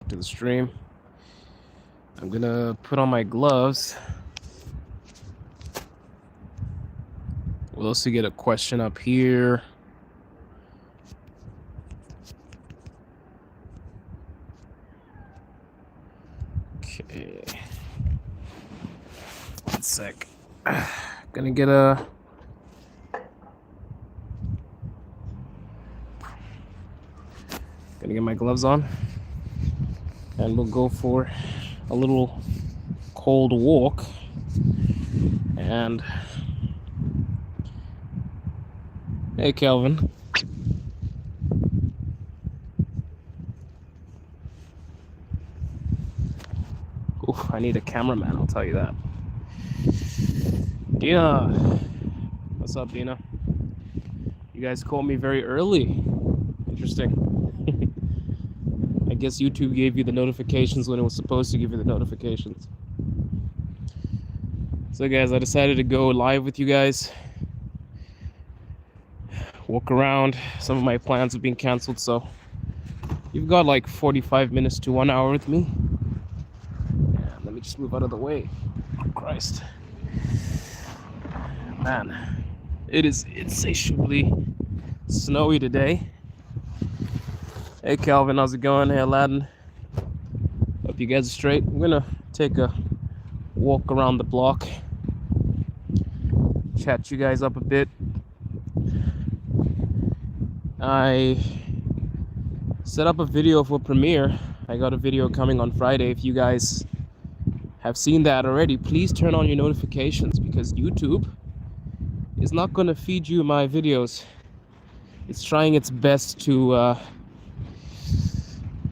to the stream. I'm gonna put on my gloves. We'll also get a question up here. Okay. 1 sec. Gonna get my gloves on. And we'll go for a little cold walk. And hey, Kelvin. Oof, I need a cameraman, I'll tell you that. Dina. What's up, Dina? You guys called me very early. Interesting. I guess YouTube gave you the notifications when it was supposed to give you the notifications. So guys, I decided to go live with you guys. Walk around. Some of my plans have been canceled, so you've got like 45 minutes to 1 hour with me. And let me just move out of the way. Oh, Christ. Man, it is insatiably snowy today. Hey Calvin, how's it going? Hey Aladdin. Hope you guys are straight. I'm gonna take a walk around the block. Chat you guys up a bit. I set up a video for Premiere. I got a video coming on Friday. If you guys have seen that already, please turn on your notifications because YouTube is not gonna feed you my videos. It's trying its best to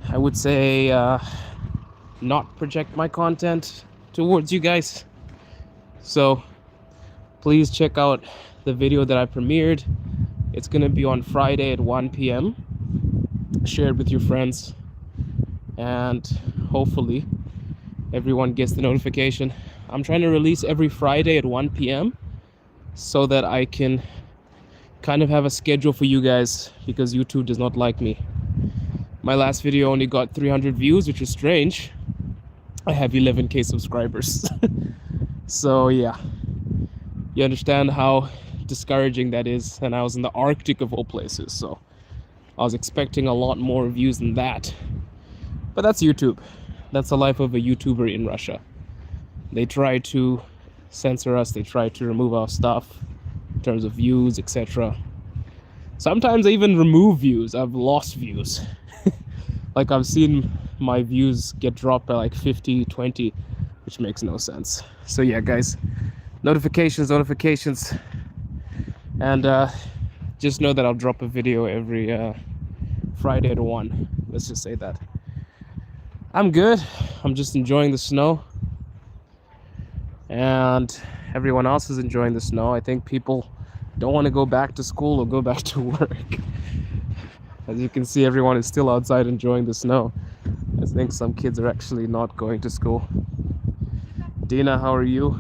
I would say not project my content towards you guys. So please check out the video that I premiered. It's gonna be on Friday at 1 p.m. Share it with your friends and hopefully everyone gets the notification. I'm trying to release every Friday at 1 p.m. so that I can kind of have a schedule for you guys because YouTube does not like me. My last video only got 300 views, which is strange. I have 11k subscribers. So yeah, you understand how discouraging that is. And I was in the Arctic of all places, so I was expecting a lot more views than that. But that's YouTube. That's the life of a YouTuber in Russia. They try to censor us, they try to remove our stuff in terms of views, etc. Sometimes I even remove views. I've lost views. Like I've seen my views get dropped by like 50, 20, which makes no sense. So yeah, guys, notifications. And just know that I'll drop a video every Friday at 1. Let's just say that. I'm good. I'm just enjoying the snow. And everyone else is enjoying the snow. I think people don't want to go back to school or go back to work. As you can see, everyone is still outside enjoying the snow. I think some kids are actually not going to school. Dina, how are you?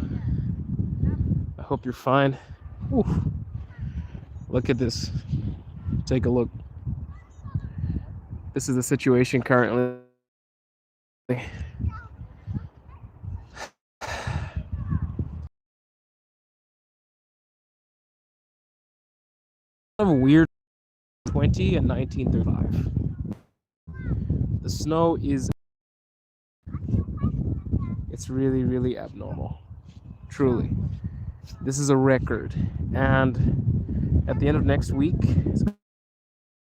I hope you're fine. Oof. Look at this. Take a look. This is the situation currently. Kind of weird. 20 and 1935. The snow is, it's really, really abnormal. Truly. This is a record. And at the end of next week, it's going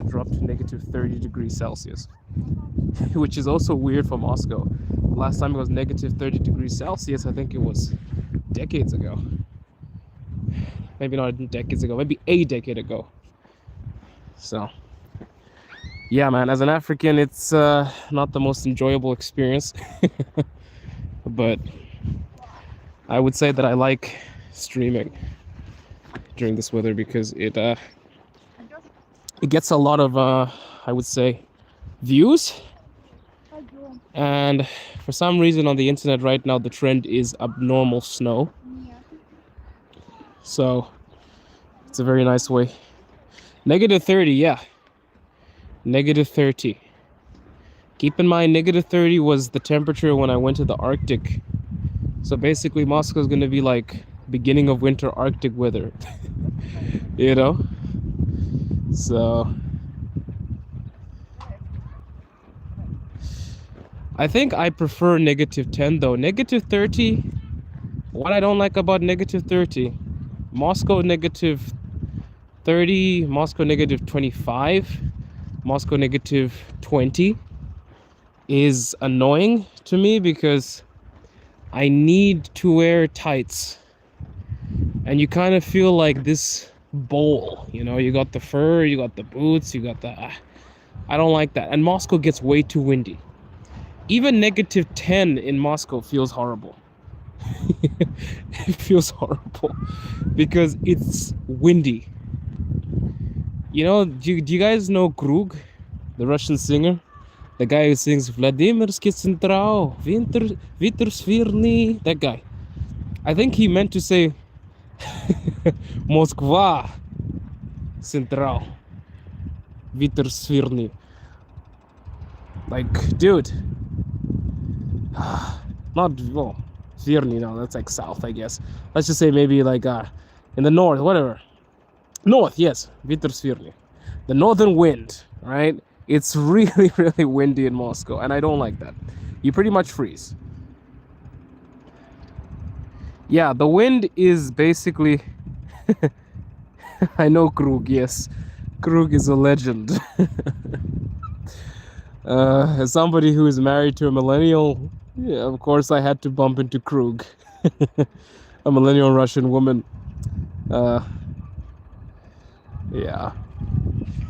to drop to negative 30 degrees Celsius, which is also weird for Moscow. Last time it was negative 30 degrees Celsius, I think it was decades ago. Maybe not decades ago, maybe a decade ago. So yeah, man, as an African, it's not the most enjoyable experience. But I would say that I like streaming during this weather because it gets a lot of I would say views. And for some reason on the internet right now the trend is abnormal snow. So it's a very nice way. Negative 30, yeah. Negative 30. Keep in mind, -30 was the temperature when I went to the Arctic. So basically, Moscow is going to be like beginning of winter Arctic weather. You know? So I think I prefer -10 though. -30, what I don't like about -30, Moscow -30, Moscow -25, Moscow -20 is annoying to me because I need to wear tights. And you kind of feel like this bowl, you know, you got the fur, you got the boots, you got the... I don't like that. And Moscow gets way too windy. Even -10 in Moscow feels horrible. It feels horrible because it's windy. You know, do you guys know Krug, the Russian singer? The guy who sings Vladimirsky Central, Vitr Svirny, that guy. I think he meant to say Moskva Central, Vitr Svirny. Like, dude. Not, well, Svirny, no, that's like south, I guess. Let's just say maybe like in the north, whatever. North, yes, Vitr Svirny. The northern wind, right? It's really, really windy in Moscow, and I don't like that. You pretty much freeze. Yeah, the wind is basically... I know Krug, yes. Krug is a legend. As somebody who is married to a millennial, yeah, of course I had to bump into Krug. A millennial Russian woman. Yeah.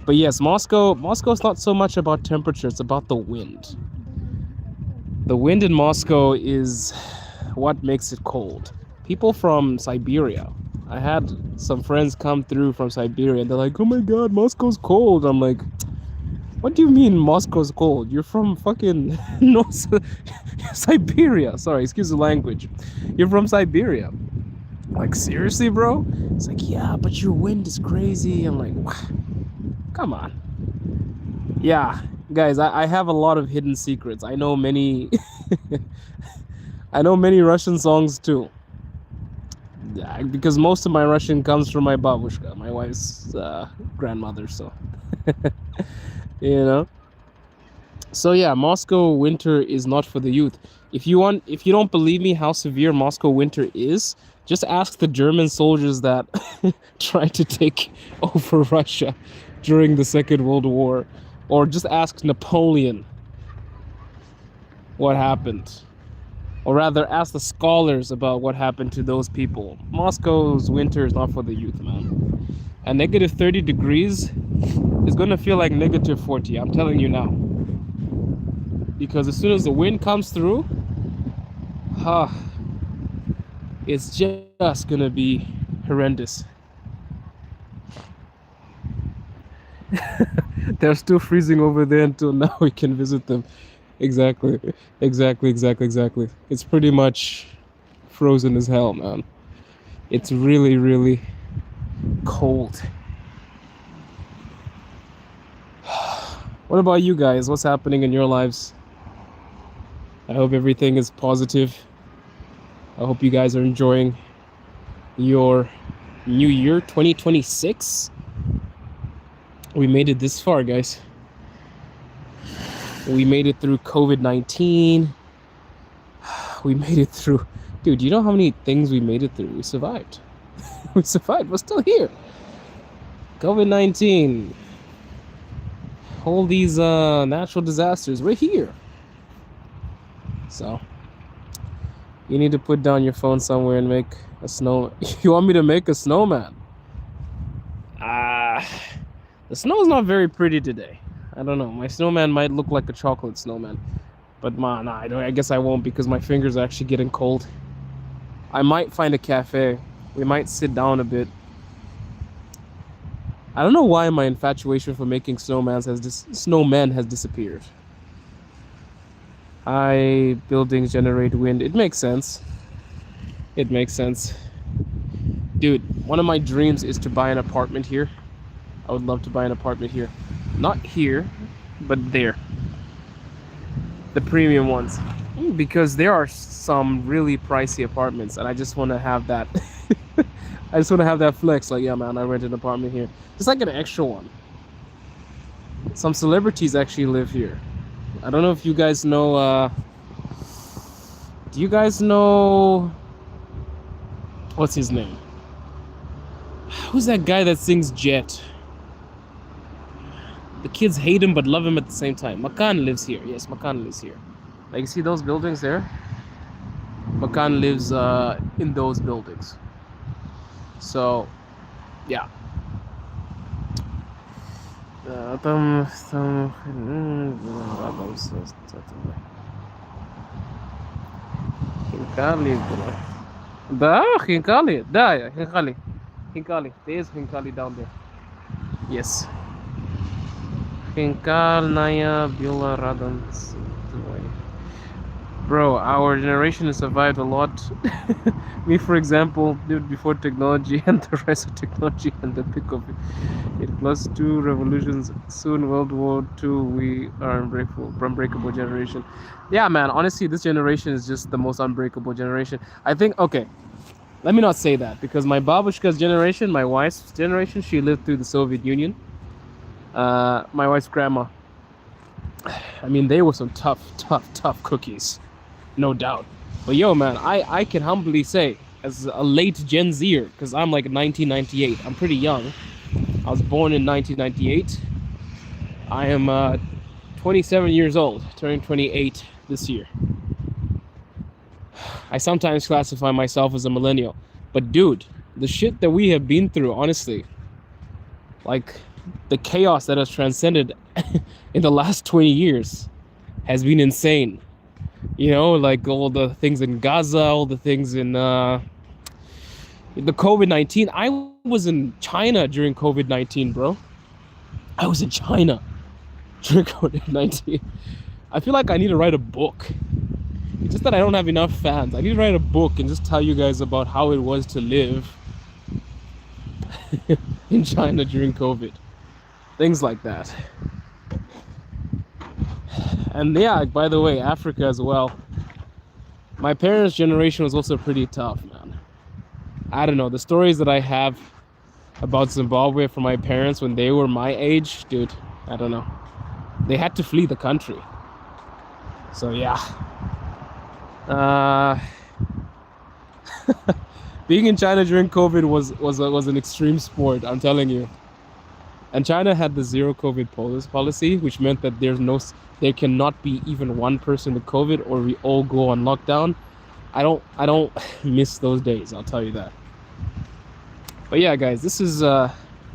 But yes, Moscow's not so much about temperature, it's about the wind. The wind in Moscow is what makes it cold. People from Siberia. I had some friends come through from Siberia and they're like, oh my god, Moscow's cold. I'm like, what do you mean Moscow's cold? You're from fucking North Siberia. Sorry, excuse the language. You're from Siberia. Like, seriously, bro? It's like, yeah, but your wind is crazy. I'm like, come on. Yeah, guys, I have a lot of hidden secrets. I know many I know many Russian songs too. Yeah, because most of my Russian comes from my babushka, my wife's grandmother, so you know. So yeah, Moscow winter is not for the youth. If you don't believe me how severe Moscow winter is, just ask the German soldiers that tried to take over Russia during the Second World War, or just ask Napoleon what happened. Or rather, ask the scholars about what happened to those people. Moscow's winter is not for the youth, man. And -30 degrees is gonna feel like -40, I'm telling you now. Because as soon as the wind comes through, it's just gonna be horrendous. They're still freezing over there until now we can visit them. Exactly. It's pretty much frozen as hell, man. It's really, really cold. What about you guys? What's happening in your lives? I hope everything is positive. I hope you guys are enjoying your new year, 2026. We made it this far, guys. We made it through COVID-19. We made it through... Dude, you know how many things we made it through? We survived. We survived. We're still here. COVID-19. All these natural disasters. We're here. So, you need to put down your phone somewhere and make a snow... You want me to make a snowman? The snow's not very pretty today. I don't know. My snowman might look like a chocolate snowman. But nah, I guess I won't because my fingers are actually getting cold. I might find a cafe. We might sit down a bit. I don't know why my infatuation for making snowmen has disappeared. High buildings generate wind. It makes sense. It makes sense. Dude, one of my dreams is to buy an apartment here. I would love to buy an apartment here. Not here, but there. the premium ones, because there are some really pricey apartments, and I just want to have that. I just want to have that flex. Like, yeah, man, I rent an apartment here. Just like an extra one. Some celebrities actually live here. I don't know if you guys know. Do you guys know? What's his name? Who's that guy that sings Jet? The kids hate him but love him at the same time. Makan lives here. Yes, Makan lives here. Like, you see those buildings there? Makan lives in those buildings. So, yeah. Hinkali. There's Hinkali down there. Yes. Hinkal Naya Bula Radan. Bro, our generation has survived a lot. Me, for example, lived before technology and the rise of technology and the pick of it. Plus 2 revolutions, soon World War II. We are unbreakable generation. Yeah, man, honestly, this generation is just the most unbreakable generation. I think, okay, let me not say that, because my babushka's generation, my wife's generation, she lived through the Soviet Union. My wife's grandma, I mean, they were some tough cookies. No doubt. But yo, man, I can humbly say, as a late Gen Zer, because I'm like 1998, I'm pretty young. I was born in 1998. I am 27 years old, turning 28 this year. I sometimes classify myself as a millennial. But dude, the shit that we have been through, honestly, like the chaos that has transcended in the last 20 years has been insane. You know, like all the things in Gaza, all the things in the COVID-19. I was in China during COVID-19, bro. I was in China during COVID-19. I feel like I need to write a book. It's just that I don't have enough fans. I need to write a book and just tell you guys about how it was to live in China during COVID. Things like that. And yeah, by the way, Africa as well. My parents' generation was also pretty tough, man. I don't know, the stories that I have about Zimbabwe from my parents when they were my age, dude, I don't know. They had to flee the country. So yeah. Being in China during COVID was an extreme sport, I'm telling you. And China had the zero COVID policy, which meant that there cannot be even one person with COVID, or we all go on lockdown. I don't miss those days, I'll tell you that. But yeah, guys, this is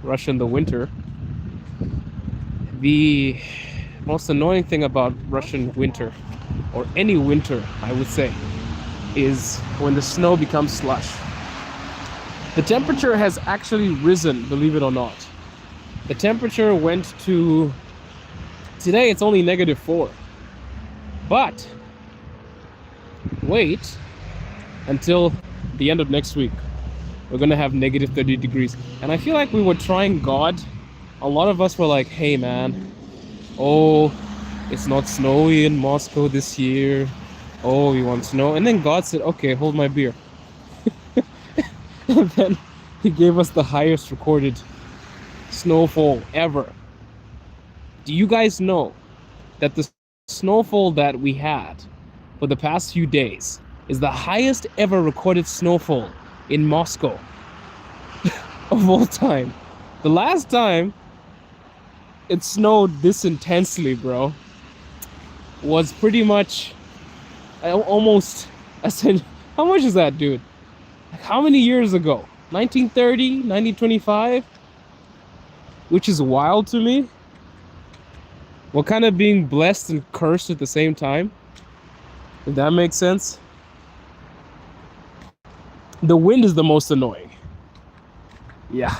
Russia in the winter. The most annoying thing about Russian winter, or any winter, I would say, is when the snow becomes slush. The temperature has actually risen, believe it or not. The temperature went to, today it's only -4. But wait until the end of next week. We're gonna have -30 degrees. And I feel like we were trying God. A lot of us were like, hey man, oh, it's not snowy in Moscow this year. Oh, we want snow. And then God said, okay, hold my beer. And then he gave us the highest recorded snowfall ever. Do you guys know that the snowfall that we had for the past few days is the highest ever recorded snowfall in Moscow of all time? The last time it snowed this intensely, bro, was pretty much almost, I said, how much is that, dude? Like, how many years ago? 1930, 1925? Which is wild to me. We're kind of being blessed and cursed at the same time. If that makes sense. The wind is the most annoying. Yeah.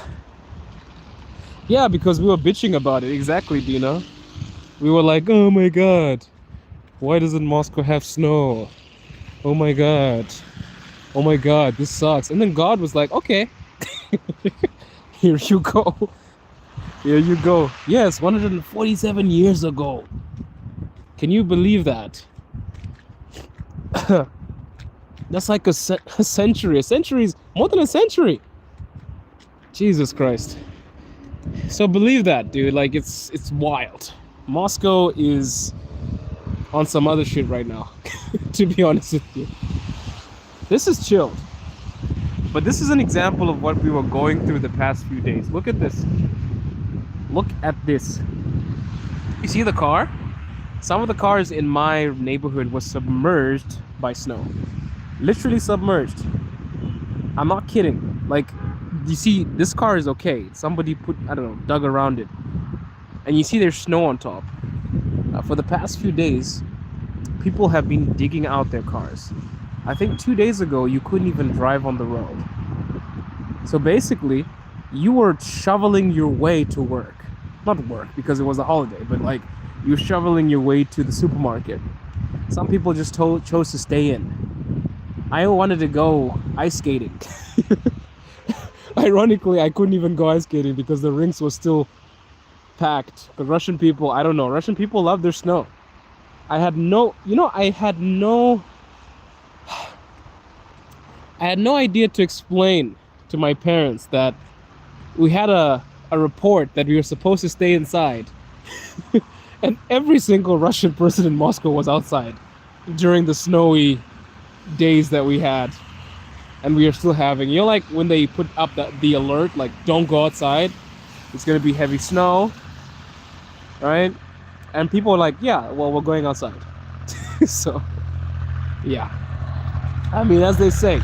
Yeah, because we were bitching about it. Exactly, Dina. We were like, oh my god, why doesn't Moscow have snow? Oh my god. Oh my god, this sucks. And then God was like, okay. Here you go. Here you go. Yes, 147 years ago. Can you believe that? That's like a century. A century is more than a century. Jesus Christ. So believe that, dude. Like it's wild. Moscow is on some other shit right now. To be honest with you, this is chilled. But this is an example of what we were going through the past few days. Look at this. Look at this. You see the car? Some of the cars in my neighborhood was submerged by snow. Literally submerged. I'm not kidding. Like, you see, this car is okay. Somebody put, I don't know, dug around it. And you see there's snow on top. For the past few days, people have been digging out their cars. I think 2 days ago, you couldn't even drive on the road. So basically, you were shoveling your way to work. Not work, because it was a holiday, but like, you're shoveling your way to the supermarket. Some people just chose to stay in. I wanted to go ice skating. Ironically, I couldn't even go ice skating because the rinks were still packed. But Russian people, I don't know, Russian people love their snow. I had no idea to explain to my parents that we had a report that we were supposed to stay inside. And every single Russian person in Moscow was outside during the snowy days that we had. And we are still having, you know, like when they put up the alert, like don't go outside, it's gonna be heavy snow, right? And people are like, yeah, well, we're going outside. So, yeah. I mean, as they say,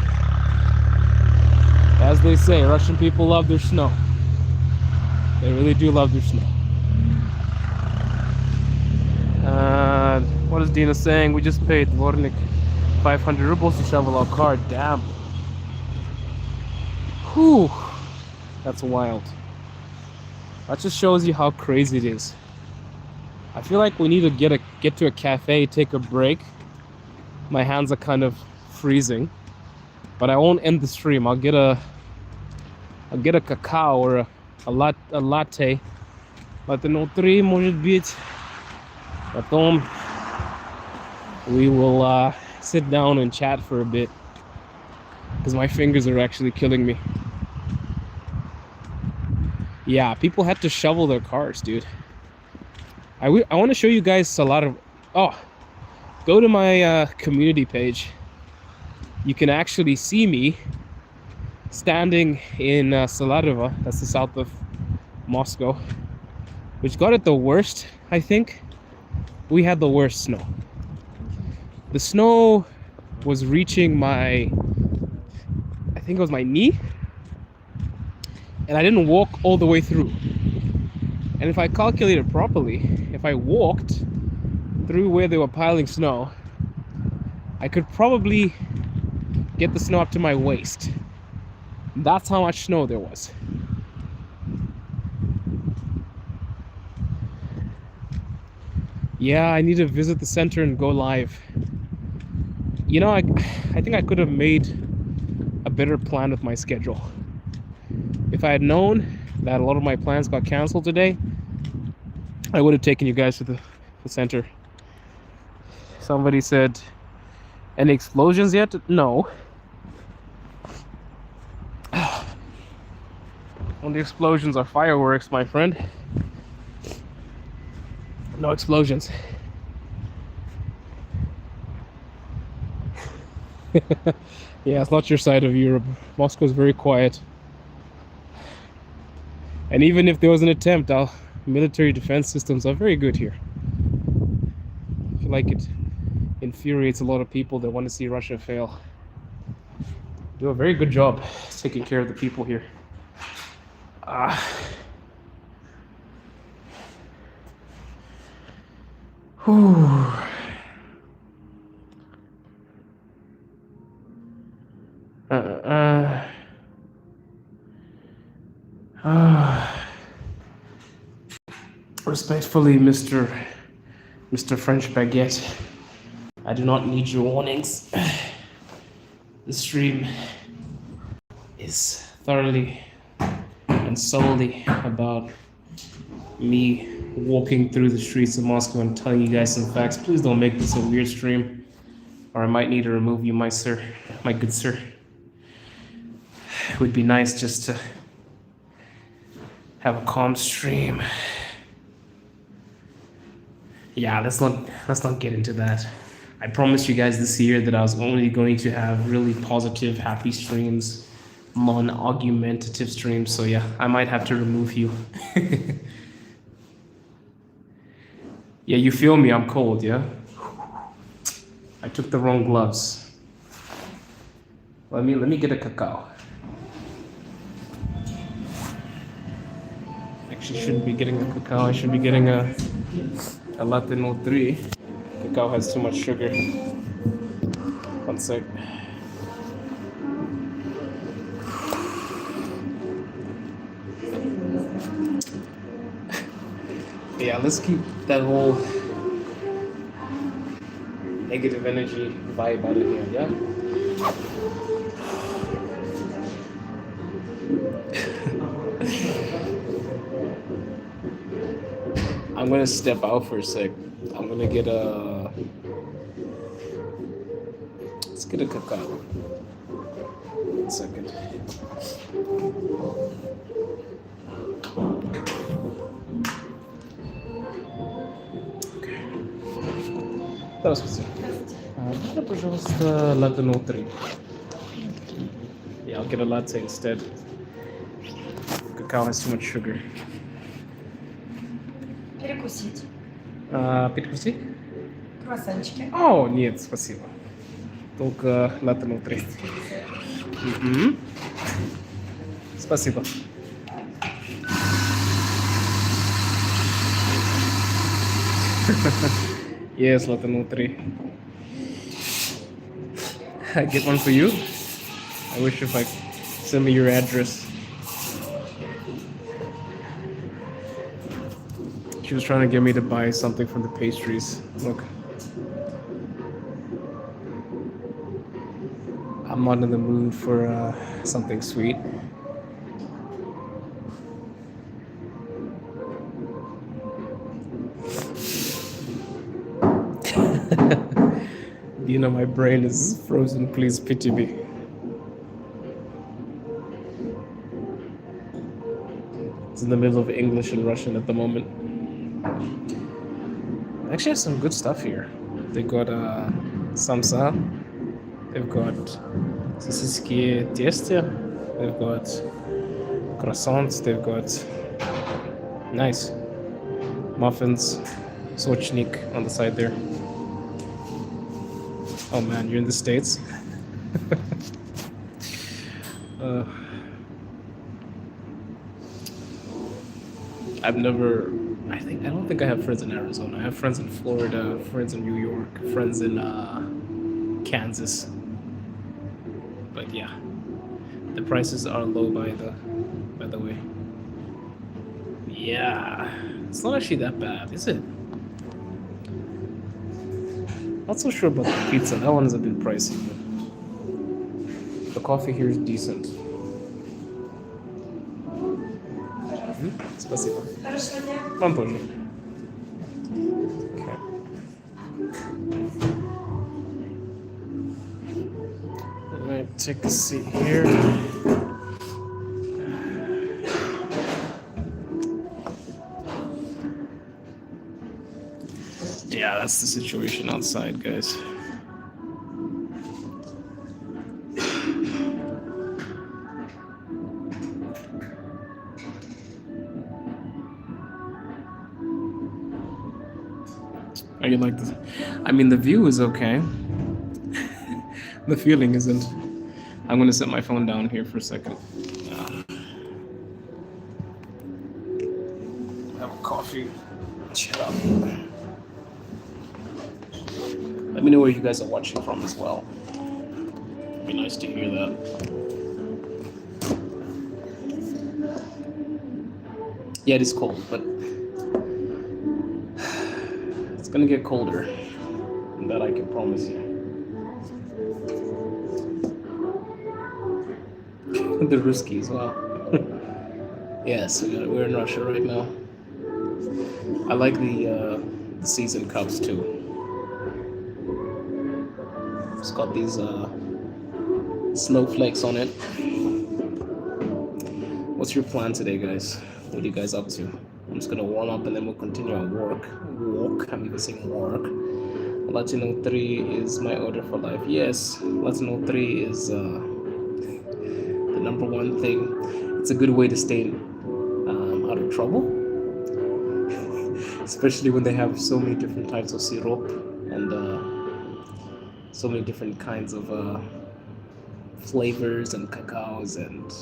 Russian people love their snow. They really do love their snow. What is Dina saying? We just paid Vornik 500 rubles to shovel our car. Damn. Whew. That's wild. That just shows you how crazy it is. I feel like we need to get to a cafe, take a break. My hands are kind of freezing, but I won't end the stream. I'll get a cacao or a latte. Latte 03, может быть. Потом we will sit down and chat for a bit because my fingers are actually killing me. Yeah, people had to shovel their cars, dude. I want to show you guys a lot of... Oh, go to my community page. You can actually see me standing in Saladova, that's the south of Moscow, which got it the worst, I think. We had the worst snow. The snow was reaching I think it was my knee, and I didn't walk all the way through. And if I calculated properly, if I walked through where they were piling snow, I could probably get the snow up to my waist. That's how much snow there was. Yeah, I need to visit the center and go live. You know, I think I could have made a better plan with my schedule. If I had known that a lot of my plans got canceled today, I would have taken you guys to the center. Somebody said, any explosions yet? No. Only explosions are fireworks, my friend. No explosions. Yeah, it's not your side of Europe. Moscow is very quiet. And even if there was an attempt, our military defense systems are very good here. I feel like it infuriates a lot of people that want to see Russia fail. Do a very good job taking care of the people here. Whew. Respectfully, Mr. French Baguette, I do not need your warnings. The stream is thoroughly and solely about me walking through the streets of Moscow and telling you guys some facts. Please don't make this a weird stream. or I might need to remove you, my sir, my good sir. It would be nice just to have a calm stream. Yeah, let's not get into that. I promised you guys this year that I was only going to have really positive, happy streams, non-argumentative streams. So yeah, I might have to remove you. Yeah, you feel me? I'm cold, yeah? I took the wrong gloves. Let me get a cacao. Actually, shouldn't be getting a cacao. I should be getting a latte 03. Cacao has too much sugar. One sec. Yeah, let's keep that whole negative energy vibe out of here, yeah? I'm gonna step out for a sec. I'm gonna get a... Let's get a cacao. 1 second. Здравствуйте. Можно, пожалуйста, latte 03? Yeah, I'll get a latte instead. Cacao has too much sugar. Перекусить. Перекусить? Круассанчики. О, нет, спасибо. Только latte 03. Спасибо. Yes, latte 03. I get one for you. I wish if I send me your address. She was trying to get me to buy something from the pastries. Look. I'm not in the mood for something sweet. You know, my brain is frozen. Please pity me. It's in the middle of English and Russian at the moment. They actually have some good stuff here. They got samsa. They've got sosiski teste. They've got croissants. They've got nice muffins. Sochnik on the side there. Oh man, you're in the States? I don't think I have friends in Arizona. I have friends in Florida, friends in New York, friends in Kansas. But yeah, the prices are low by the way. Yeah, it's not actually that bad, is it? Not so sure about the pizza. That one's a bit pricey. But the coffee here is decent. Спасибо. Вам тоже. Okay. I'm gonna take a seat here. Yeah, that's the situation outside, guys. How you like this? I mean, the view is okay. The feeling isn't. I'm gonna set my phone down here for a second. Have a coffee. Chill out. Let me know where you guys are watching from as well. It'd be nice to hear that. Yeah, it is cold, but it's gonna get colder. And that I can promise you. The Ruski as well. Yes, we're in Russia right now. I like the season cups too. It's got these snowflakes on it. What's your plan today, guys? What are you guys up to? I'm just gonna warm up and then we'll continue our walk. I'm even saying work. Latino 3 is my order for life. Yes, Latino 3 is the number one thing. It's a good way to stay out of trouble, especially when they have so many different types of syrup and so many different kinds of flavors and cacaos and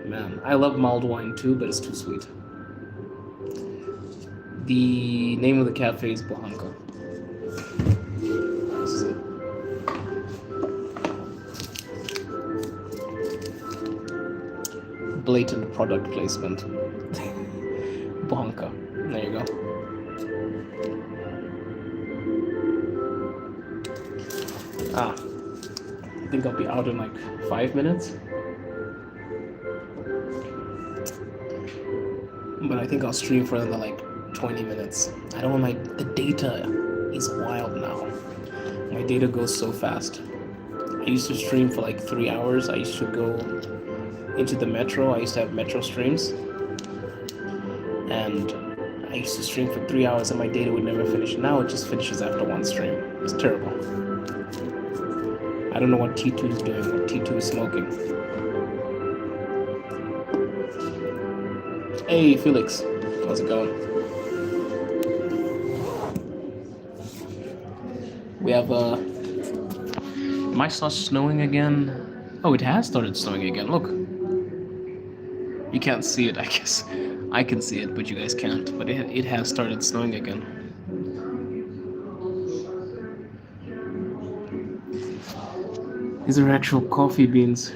man, I love mulled wine too, but it's too sweet. The name of the cafe is Bohanka. This is it. Blatant product placement. Bohanka. There you go. I think I'll be out in like 5 minutes. But I think I'll stream for another like 20 minutes. I don't want the data is wild now. My data goes so fast. I used to stream for like 3 hours. I used to go into the metro. I used to have metro streams. And I used to stream for 3 hours and my data would never finish. Now it just finishes after one stream. It's terrible. I don't know what T2 is doing, what T2 is smoking. Hey, Felix. How's it going? We have, might start snowing again. Oh, it has started snowing again. Look. You can't see it, I guess. I can see it, but you guys can't. But it has started snowing again. These are actual coffee beans.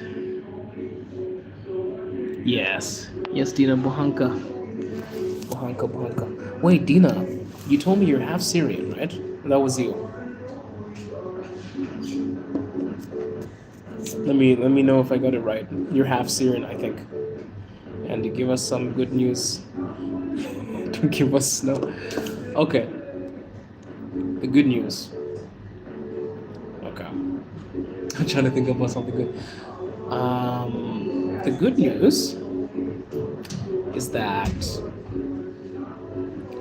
Yes. Yes, Dina, Bohanka. Bohanka. Wait, Dina, you told me you're half Syrian, right? That was you. Let me know if I got it right. You're half Syrian, I think. And you give us some good news. Don't give us snow. Okay. The good news. Okay. I'm trying to think about something good. The good news is that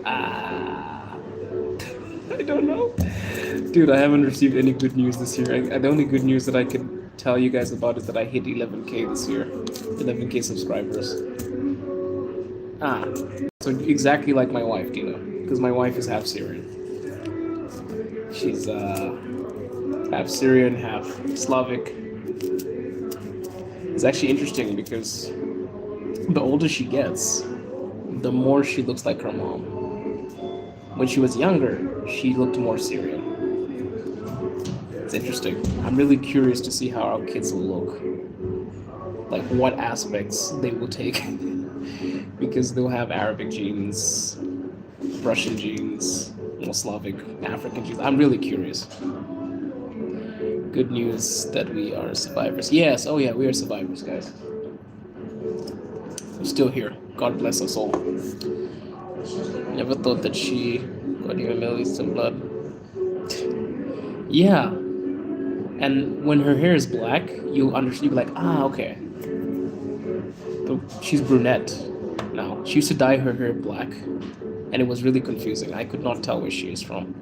I don't know. Dude, I haven't received any good news this year. The only good news that I can tell you guys about is that I hit 11K this year. 11K subscribers. So exactly like my wife, Dina, because my wife is half Syrian. She's half Syrian, half Slavic. It's actually interesting because the older she gets, the more she looks like her mom. When she was younger, she looked more Syrian. It's interesting. I'm really curious to see how our kids will look. Like what aspects they will take. Because they'll have Arabic genes, Russian genes, Slavic, African genes. I'm really curious. Good news that we are survivors. Yes, oh yeah, we are survivors, guys. We're still here. God bless us all. Never thought that she got even millions of blood. Yeah. And when her hair is black, you'll understand, you'll be like, okay. But she's brunette now. She used to dye her hair black, and it was really confusing. I could not tell where she is from.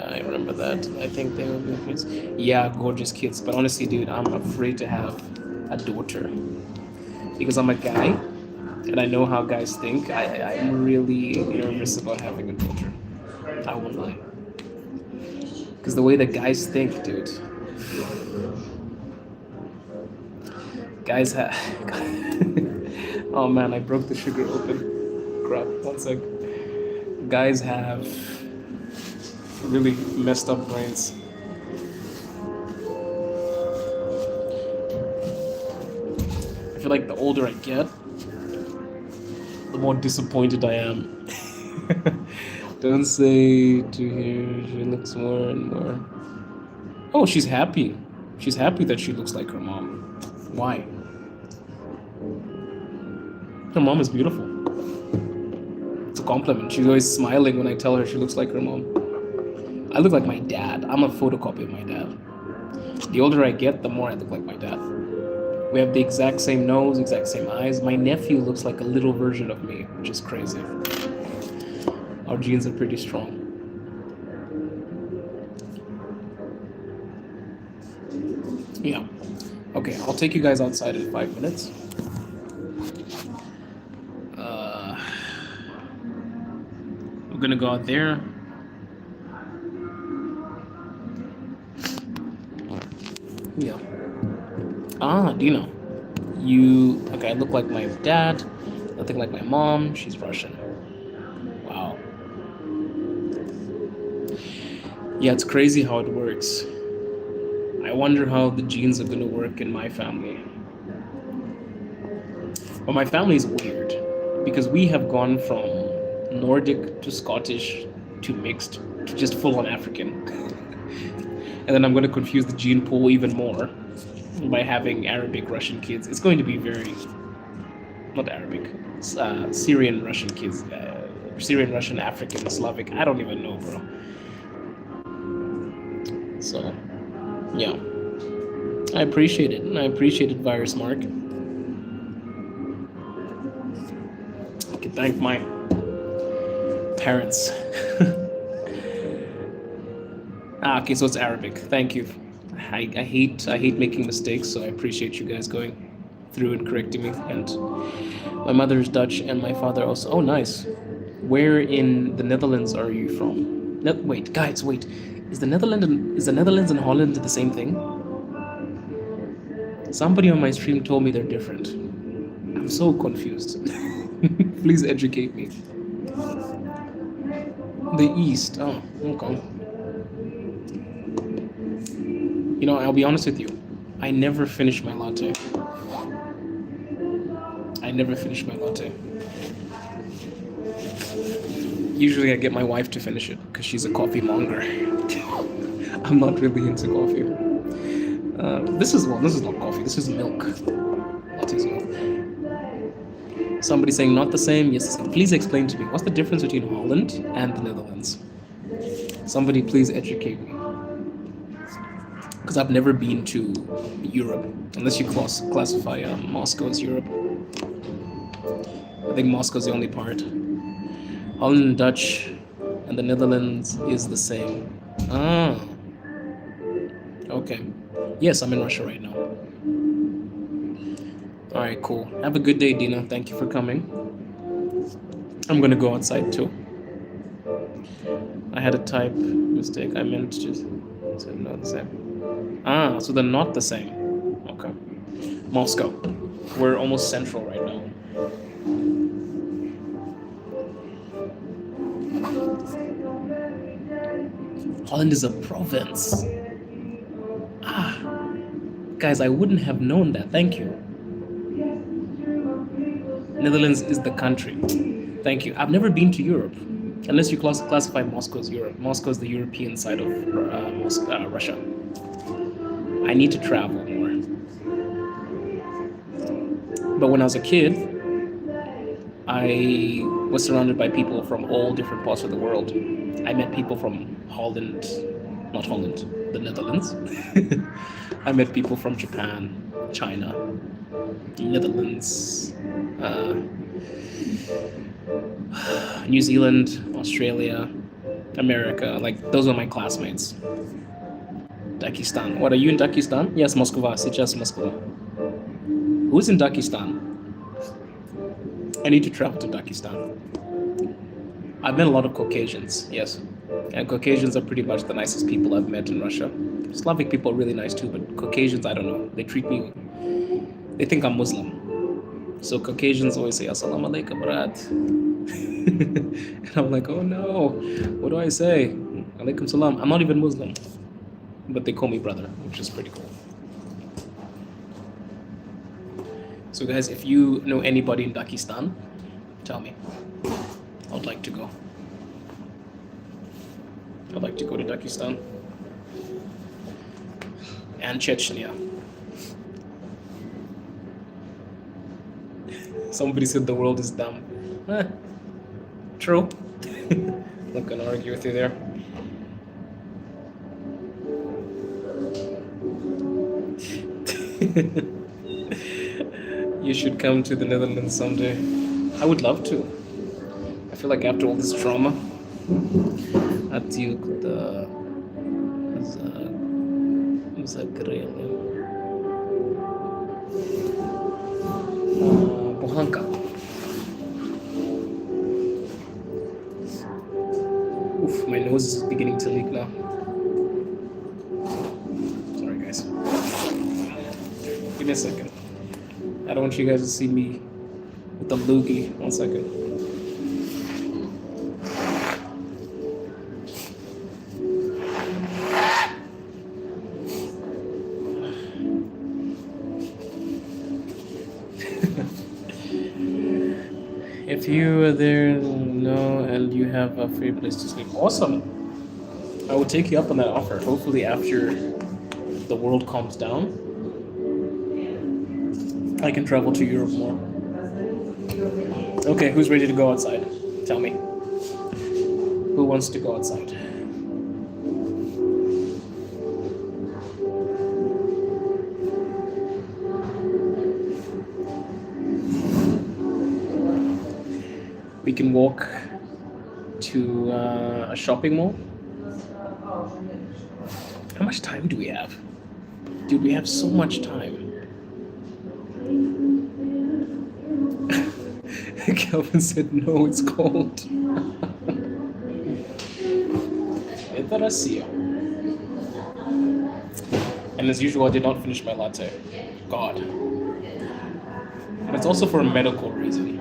I remember that. I think they were good kids. Yeah, gorgeous kids. But honestly, dude, I'm afraid to have a daughter. Because I'm a guy, and I know how guys think. I'm really nervous about having a daughter. I won't lie. Because the way that guys think, dude. Guys have... Oh man, I broke the sugar open. Crap, 1 sec. Guys have really messed up brains. I feel like the older I get, the more disappointed I am. Don't say to her, she looks more and more. Oh, she's happy. She's happy that she looks like her mom. Why? Her mom is beautiful. It's a compliment. She's always smiling when I tell her she looks like her mom. I look like my dad. I'm a photocopy of my dad. The older I get, the more I look like my dad. We have the exact same nose, exact same eyes. My nephew looks like a little version of me, which is crazy. Our genes are pretty strong. Yeah. Okay, I'll take you guys outside in 5 minutes. We're gonna go out there. Yeah. Dino. Okay, I look like my dad. I think like my mom. She's Russian. Wow. Yeah, it's crazy how it works. I wonder how the genes are gonna work in my family. But my family is weird because we have gone from Nordic to Scottish to mixed to just full-on African. And then I'm going to confuse the gene pool even more by having Arabic Russian kids. It's going to be not Arabic, Syrian Russian kids, Syrian Russian African Slavic. I don't even know, bro. So, yeah, I appreciate it. I appreciate it, Virus Mark. I can thank my parents. Okay, so it's Arabic. Thank you. I hate making mistakes, so I appreciate you guys going through and correcting me. And my mother is Dutch, and my father also. Oh, nice. Where in the Netherlands are you from? Wait, guys, wait. Is the Netherlands and Holland the same thing? Somebody on my stream told me they're different. I'm so confused. Please educate me. The East. Oh, okay. You know, I'll be honest with you. I never finish my latte. Usually I get my wife to finish it because she's a coffee monger. I'm not really into coffee. This is not coffee. This is milk. Latte's milk. Somebody saying not the same. Yes, the same. Please explain to me what's the difference between Holland and the Netherlands. Somebody please educate me. Because I've never been to Europe, unless you classify Moscow as Europe. I think Moscow's the only part. Holland and Dutch and the Netherlands is the same. Okay. Yes, I'm in Russia right now. All right, cool. Have a good day, Dina. Thank you for coming. I'm gonna go outside too. I had a type mistake. I meant to just say not the same. So they're not the same. Okay. Moscow. We're almost central right now. Holland is a province. Guys, I wouldn't have known that. Thank you. Netherlands is the country. Thank you. I've never been to Europe, unless you classify Moscow as Europe. Moscow is the European side of Russia. I need to travel more. But when I was a kid, I was surrounded by people from all different parts of the world. I met people from Holland, not Holland, the Netherlands. I met people from Japan, China, Netherlands, New Zealand, Australia, America. Like, those are my classmates. Dakistan. What, are you in Dakistan? Yes, Moskva. Сейчас Moskva. Who's in Dakistan? I need to travel to Dakistan. I've met a lot of Caucasians, yes. And Caucasians are pretty much the nicest people I've met in Russia. Slavic people are really nice too, but Caucasians, I don't know. They think I'm Muslim. So Caucasians always say, Assalamu alaikum, brat. And I'm like, oh no, what do I say? Alaikum salam. I'm not even Muslim, but they call me brother, which is pretty cool. So guys, if you know anybody in Dakistan, tell me. I'd like to go. I'd like to go to Dakistan and Chechnya. Somebody said the world is dumb. True. Not gonna argue with you there. You should come to the Netherlands someday. I would love to. I feel like after all this trauma, at you Bohanka. Oof, my nose is beginning to leak now. Sorry, guys. Give me a second. I don't want you guys to see me with the loogie. 1 second. If you are there, no, and you have a free place to sleep, awesome. I will take you up on that offer. Hopefully, after the world calms down, I can travel to Europe more. Okay, who's ready to go outside? Tell me. Who wants to go outside? We can walk to a shopping mall. How much time do we have? Dude, we have so much time. Kelvin said, no, it's cold. And as usual, I did not finish my latte. God. But it's also for a medical reason.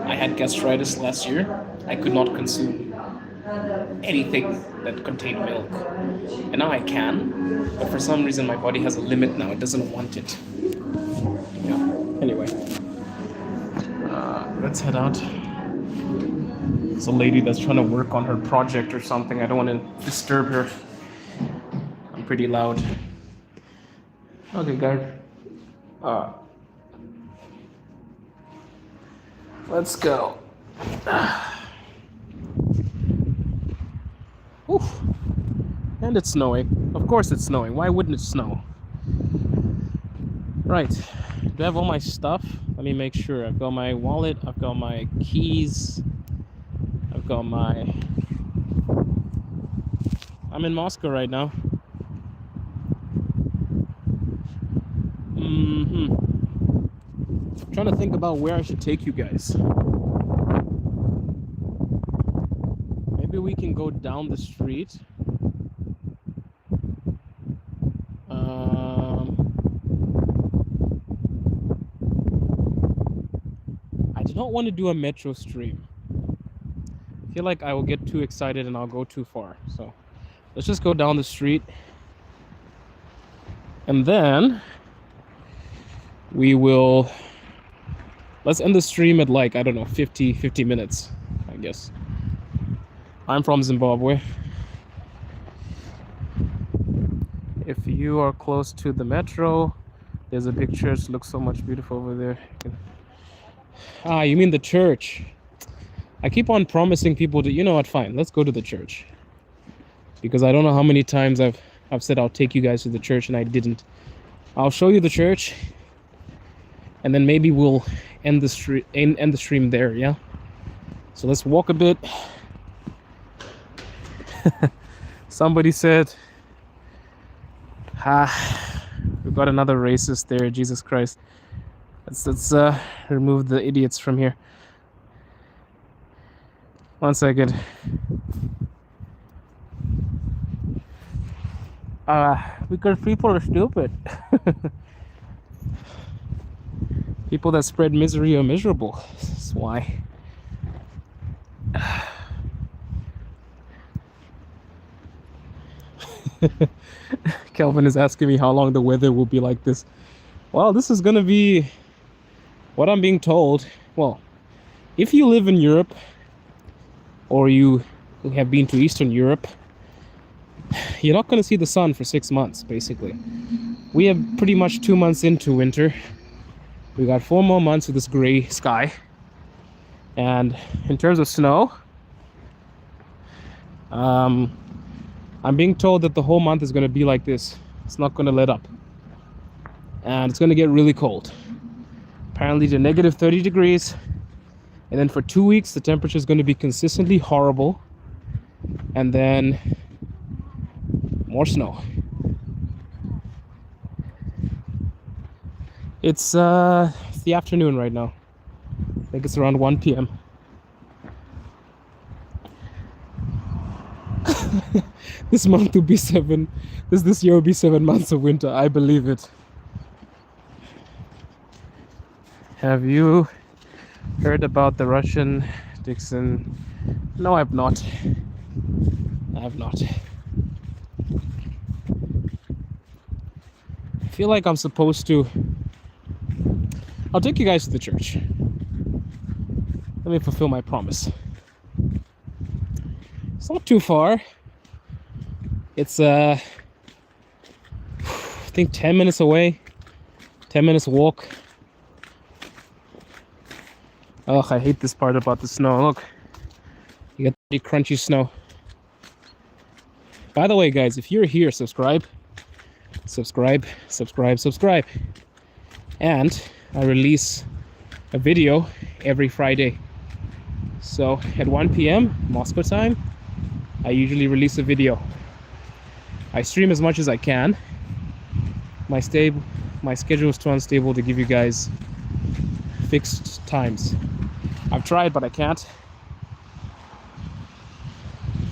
I had gastritis last year. I could not consume anything that contained milk. And now I can, but for some reason my body has a limit now. It doesn't want it. Yeah, anyway. Let's head out. It's a lady that's trying to work on her project or something. I don't want to disturb her. I'm pretty loud. Okay, guys. Let's go. Oof. And it's snowing. Of course it's snowing. Why wouldn't it snow? Right. Do I have all my stuff? Let me make sure. I've got my wallet. I've got my keys. I've got my... I'm in Moscow right now. Trying to think about where I should take you guys. Maybe we can go down the street. I do not want to do a metro stream. I feel like I will get too excited and I'll go too far. So let's just go down the street. And then we will... Let's end the stream at like, I don't know, 50 minutes, I guess. I'm from Zimbabwe. If you are close to the metro, there's a big church. Looks so much beautiful over there. Ah, you mean the church? I keep on promising people to, you know what, fine, let's go to the church. Because I don't know how many times I've said I'll take you guys to the church and I didn't. I'll show you the church. And then maybe we'll end the stream there, yeah? So let's walk a bit. Somebody said, we've got another racist there, Jesus Christ. Let's remove the idiots from here. 1 second. Because people are stupid. People that spread misery are miserable. That's why. Kelvin is asking me how long the weather will be like this. Well, this is gonna be what I'm being told. Well, if you live in Europe or you have been to Eastern Europe, you're not gonna see the sun for 6 months, basically. We have pretty much 2 months into winter. We got 4 more months of this gray sky. And in terms of snow, I'm being told that the whole month is going to be like this. It's not going to let up. And it's going to get really cold. Apparently to negative 30 degrees. And then for 2 weeks, the temperature is going to be consistently horrible. And then more snow. It's the afternoon right now. I think it's around 1 p.m. This month will be this year will be 7 months of winter. I believe it. Have you heard about the Russian Dixon? No, I've not. I have not. I feel like I'm supposed to. I'll take you guys to the church. Let me fulfill my promise. It's not too far. It's I think 10 minutes away. 10 minutes walk. Oh, I hate this part about the snow. Look, you got the crunchy snow. By the way, guys, if you're here, subscribe. And I release a video every Friday. So at 1 p.m. Moscow time, I usually release a video. I stream as much as I can. My schedule is too unstable to give you guys fixed times. I've tried, but I can't.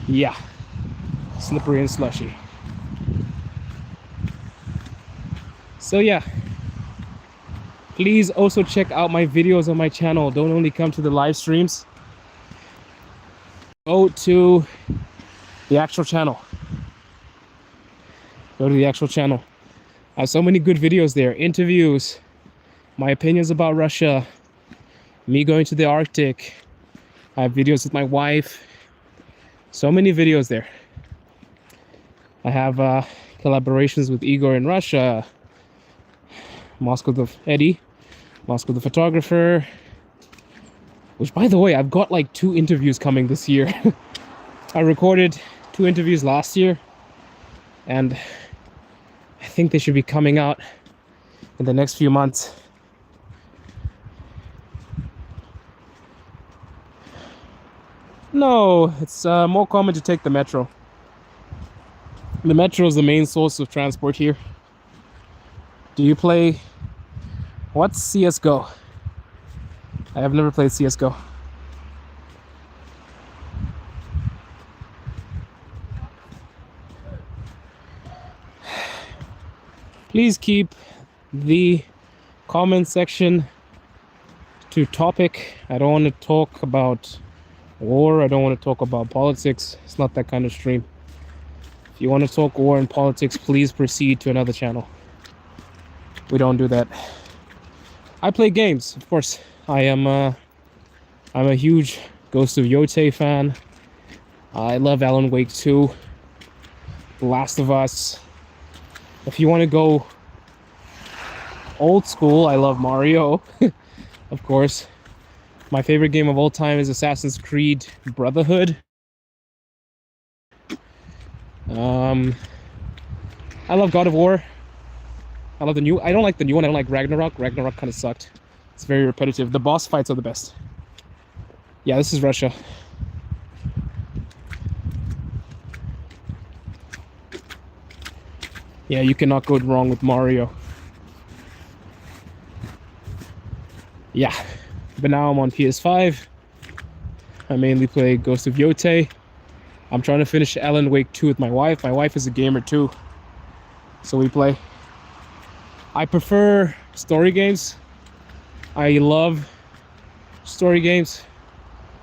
Yeah, slippery and slushy. So yeah, please also check out my videos on my channel. Don't only come to the live streams. Go to the actual channel. Go to the actual channel. I have so many good videos there. Interviews, my opinions about Russia, me going to the Arctic. I have videos with my wife. So many videos there. I have collaborations with Igor in Russia, Moscow the Eddie, Moscow the photographer. Which, by the way, I've got like 2 interviews coming this year. I recorded 2 interviews last year, and I think they should be coming out in the next few months. No, it's more common to take the metro. The metro is the main source of transport here. Do you play... What's CSGO? I have never played CSGO. Please keep the comment section to topic. I don't want to talk about war. I don't want to talk about politics. It's not that kind of stream. If you want to talk war and politics, please proceed to another channel. We don't do that. I play games, of course. I'm a huge Ghost of Yotei fan. I love Alan Wake 2, The Last of Us. If you want to go old school, I love Mario, of course. My favorite game of all time is Assassin's Creed Brotherhood. I love God of War. I love the new... I don't like the new one. I don't like Ragnarok. Ragnarok kind of sucked. It's very repetitive. The boss fights are the best. Yeah, this is Russia. Yeah, you cannot go wrong with Mario. Yeah, but now I'm on PS5. I mainly play Ghost of Yotei. I'm trying to finish Alan Wake 2 with my wife. My wife is a gamer too, so we play. I prefer story games. I love story games,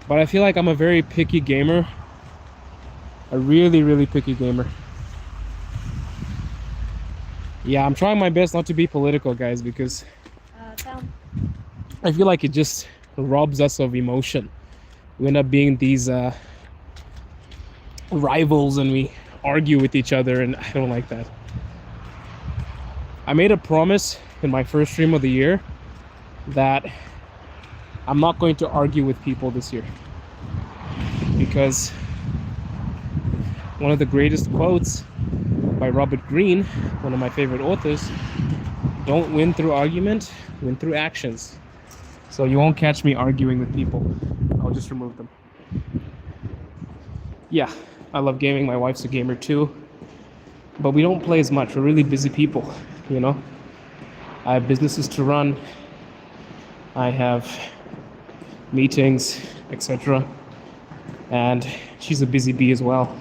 but I feel like I'm a very picky gamer. A really, really picky gamer. Yeah, I'm trying my best not to be political, guys, because I feel like it just robs us of emotion. We end up being these rivals and we argue with each other, and I don't like that. I made a promise in my first stream of the year that I'm not going to argue with people this year, because one of the greatest quotes by Robert Greene, one of my favorite authors, don't win through argument, win through actions. So you won't catch me arguing with people. I'll just remove them. Yeah, I love gaming. My wife's a gamer too. But we don't play as much. We're really busy people, you know? I have businesses to run. I have meetings, etc. And she's a busy bee as well.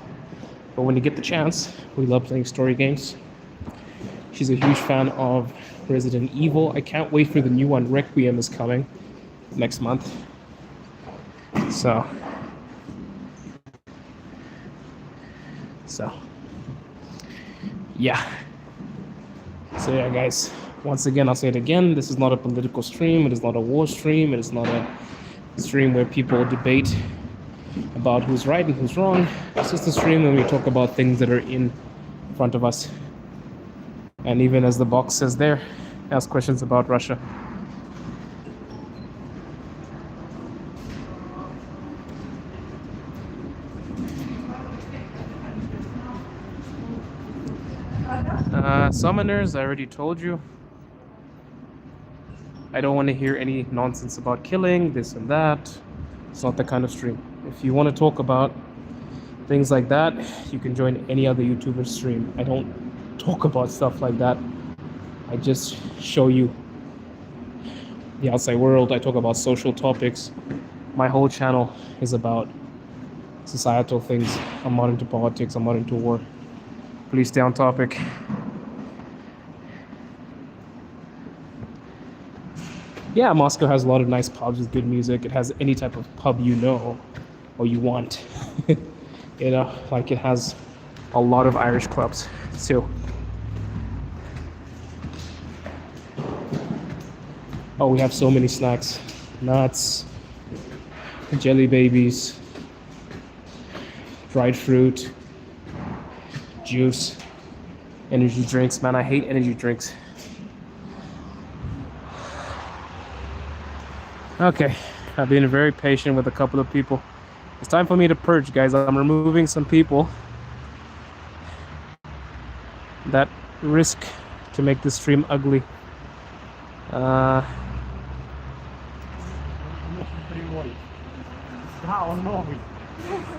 But when you get the chance, we love playing story games. She's a huge fan of Resident Evil. I can't wait for the new one. Requiem is coming next month. So yeah. So yeah, guys. Once again, I'll say it again. This is not a political stream. It is not a war stream. It is not a stream where people debate about who's right and who's wrong. It's just a stream when we talk about things that are in front of us. And even as the box says there, ask questions about Russia. Summoners, I already told you. I don't want to hear any nonsense about killing, this and that. It's not the kind of stream. If you want to talk about things like that, you can join any other YouTuber stream. I don't talk about stuff like that. I just show you the outside world. I talk about social topics. My whole channel is about societal things. I'm not into politics. I'm not into war. Please stay on topic. Yeah, Moscow has a lot of nice pubs with good music. It has any type of pub you know or you want. You know, like it has a lot of Irish clubs too. Oh, we have so many snacks. Nuts, jelly babies, dried fruit, juice, energy drinks. Man, I hate energy drinks. Okay, I've been very patient with a couple of people. It's time for me to purge, guys. I'm removing some people that risk to make this stream ugly.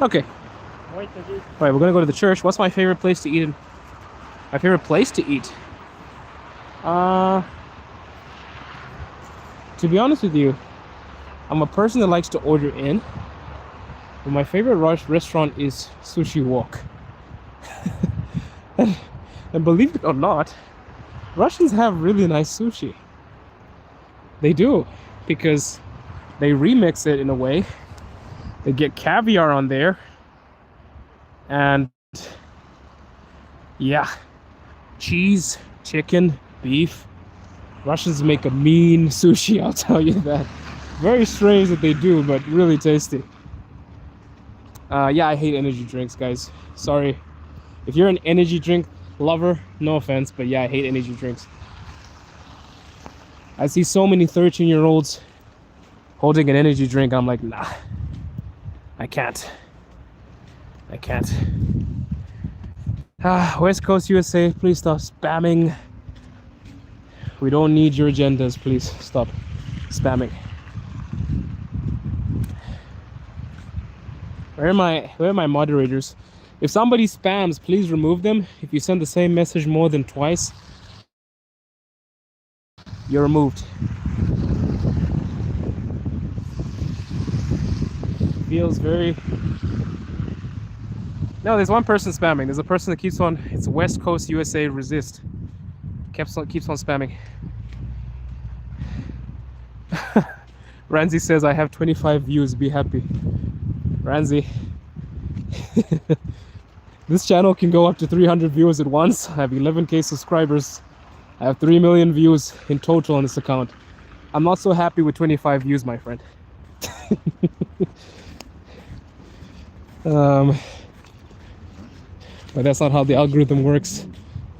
Okay. Alright, we're gonna go to the church. What's my favorite place to eat in? My favorite place to eat? To be honest with you, I'm a person that likes to order in. But my favorite restaurant is Sushi Walk. And believe it or not, Russians have really nice sushi. They do, because they remix it in a way. They get caviar on there. And yeah, cheese, chicken, beef. Russians make a mean sushi, I'll tell you that. Very strange that they do, but really tasty. Yeah, I hate energy drinks, guys. Sorry. If you're an energy drink lover, no offense, but yeah, I hate energy drinks. I see so many 13-year-olds holding an energy drink. I'm like, nah, I can't. West Coast USA, please stop spamming. We don't need your agendas. Please stop spamming. Where are my moderators? If somebody spams, please remove them. If you send the same message more than twice, you're removed. Feels very... No, there's one person spamming. There's a person that keeps on... It's West Coast USA Resist. Keeps on spamming. Ranzi says, I have 25 views. Be happy. Ranzi. This channel can go up to 300 viewers at once. I have 11k subscribers. I have 3 million views in total on this account. I'm not so happy with 25 views, my friend. But that's not how the algorithm works.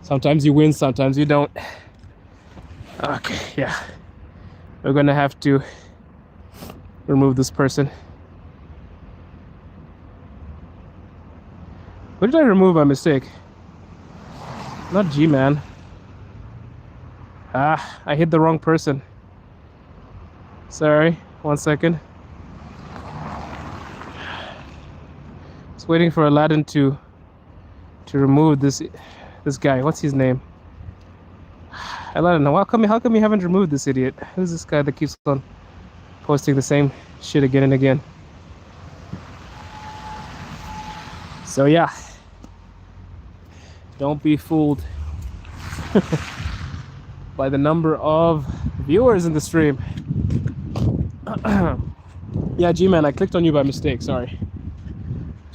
Sometimes you win, sometimes you don't. Okay, yeah. We're gonna have to remove this person. What did I remove by mistake? Not G-Man. Ah, I hit the wrong person. Sorry, 1 second. Just waiting for Aladdin to remove this guy. What's his name? Aladdin, how come you haven't removed this idiot? Who's this guy that keeps on posting the same shit again and again? So yeah, don't be fooled by the number of viewers in the stream. Yeah, G-Man, I clicked on you by mistake, sorry.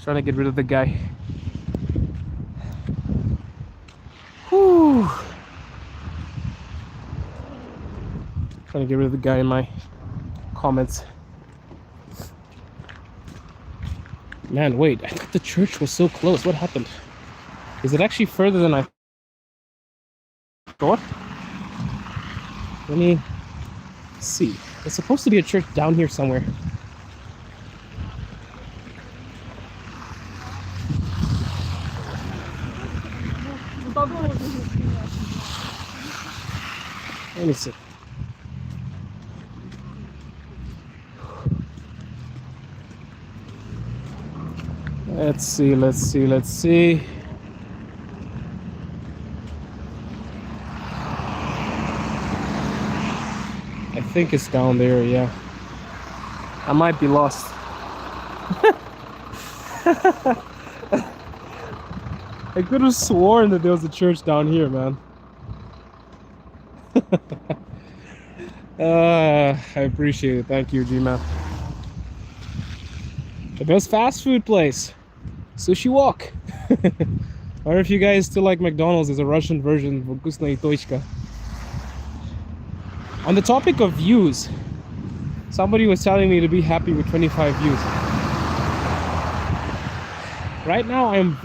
Trying to get rid of the guy. Whew. Trying to get rid of the guy in my comments. Man, wait, I thought the church was so close. What happened? Is it actually further than I thought? Let me see. There's supposed to be a church down here somewhere. Let me see. Let's see. I think it's down there, yeah. I might be lost. I could have sworn that there was a church down here, man. I appreciate it. Thank you, G-Man. The best fast food place, Sushi Walk. Or if you guys still like McDonald's, there's a Russian version, Vkusnaya Tochka. On the topic of views, somebody was telling me to be happy with 25 views. Right now I'm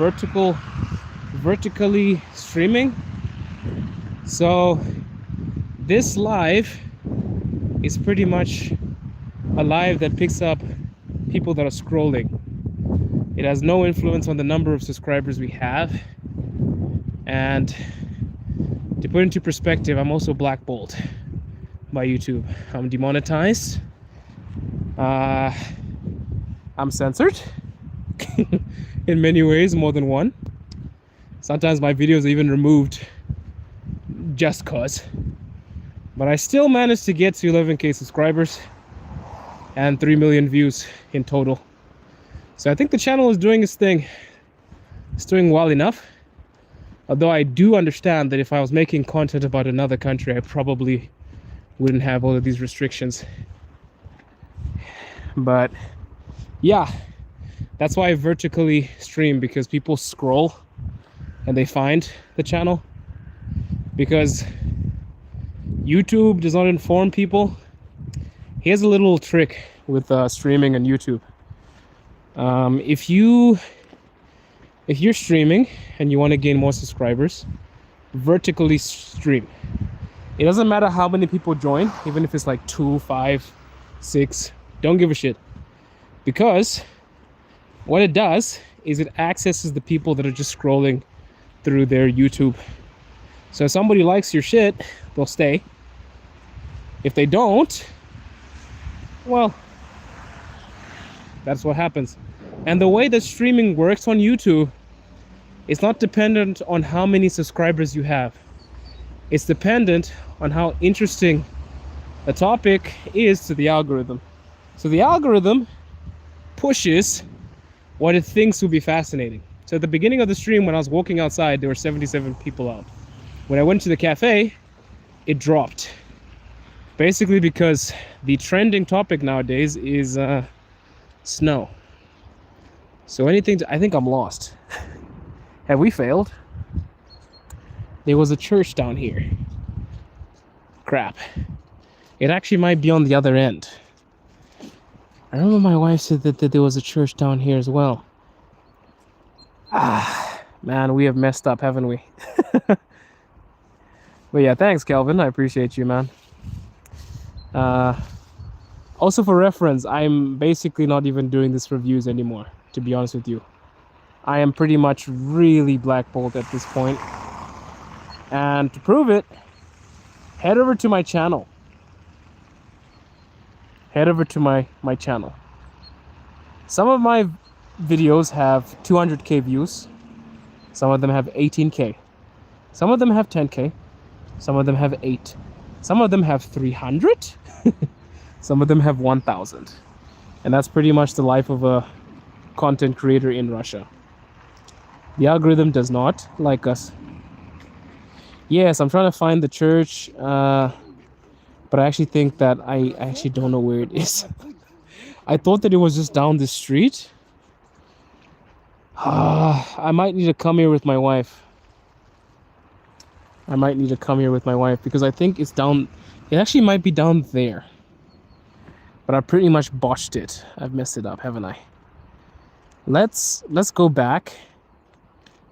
vertically streaming. So this live is pretty much a live that picks up people that are scrolling. It has no influence on the number of subscribers we have. And to put into perspective, I'm also blackballed by YouTube. I'm demonetized. I'm censored in many ways, more than one. Sometimes my videos are even removed just cause. But I still managed to get to 11K subscribers and 3 million views in total. So I think the channel is doing its thing. It's doing well enough. Although I do understand that if I was making content about another country, I probably wouldn't have all of these restrictions. But yeah, that's why I vertically stream, because people scroll and they find the channel. Because YouTube does not inform people. Here's a little trick with streaming on YouTube. If you're streaming and you want to gain more subscribers, vertically stream. It doesn't matter how many people join, even if it's like 2, 5, 6, don't give a shit. Because what it does is it accesses the people that are just scrolling through their YouTube. So if somebody likes your shit, they'll stay. If they don't, well, that's what happens. And the way that streaming works on YouTube, it's not dependent on how many subscribers you have. It's dependent on how interesting a topic is to the algorithm. So the algorithm pushes what it thinks will be fascinating. So at the beginning of the stream, when I was walking outside, there were 77 people out. When I went to the cafe, it dropped. Basically because the trending topic nowadays is snow. So I think I'm lost. Have we failed? There was a church down here. Crap. It actually might be on the other end. I remember my wife said that there was a church down here as well. Ah, man, we have messed up, haven't we? But yeah, thanks, Kelvin. I appreciate you, man. Also, for reference, I'm basically not even doing this reviews anymore, to be honest with you. I am pretty much really blackballed at this point. And to prove it, head over to my channel. Head over to my channel. Some of my videos have 200k views. Some of them have 18k. Some of them have 10k. Some of them have 8. Some of them have 300. Some of them have 1,000. And that's pretty much the life of a content creator in Russia. The algorithm does not like us. Yes, I'm trying to find the church, but I actually think that I actually don't know where it is. I thought that it was just down the street. I might need to come here with my wife. Because I think it's down. It actually might be down there. But I pretty much botched it. I've messed it up, haven't I? Let's go back.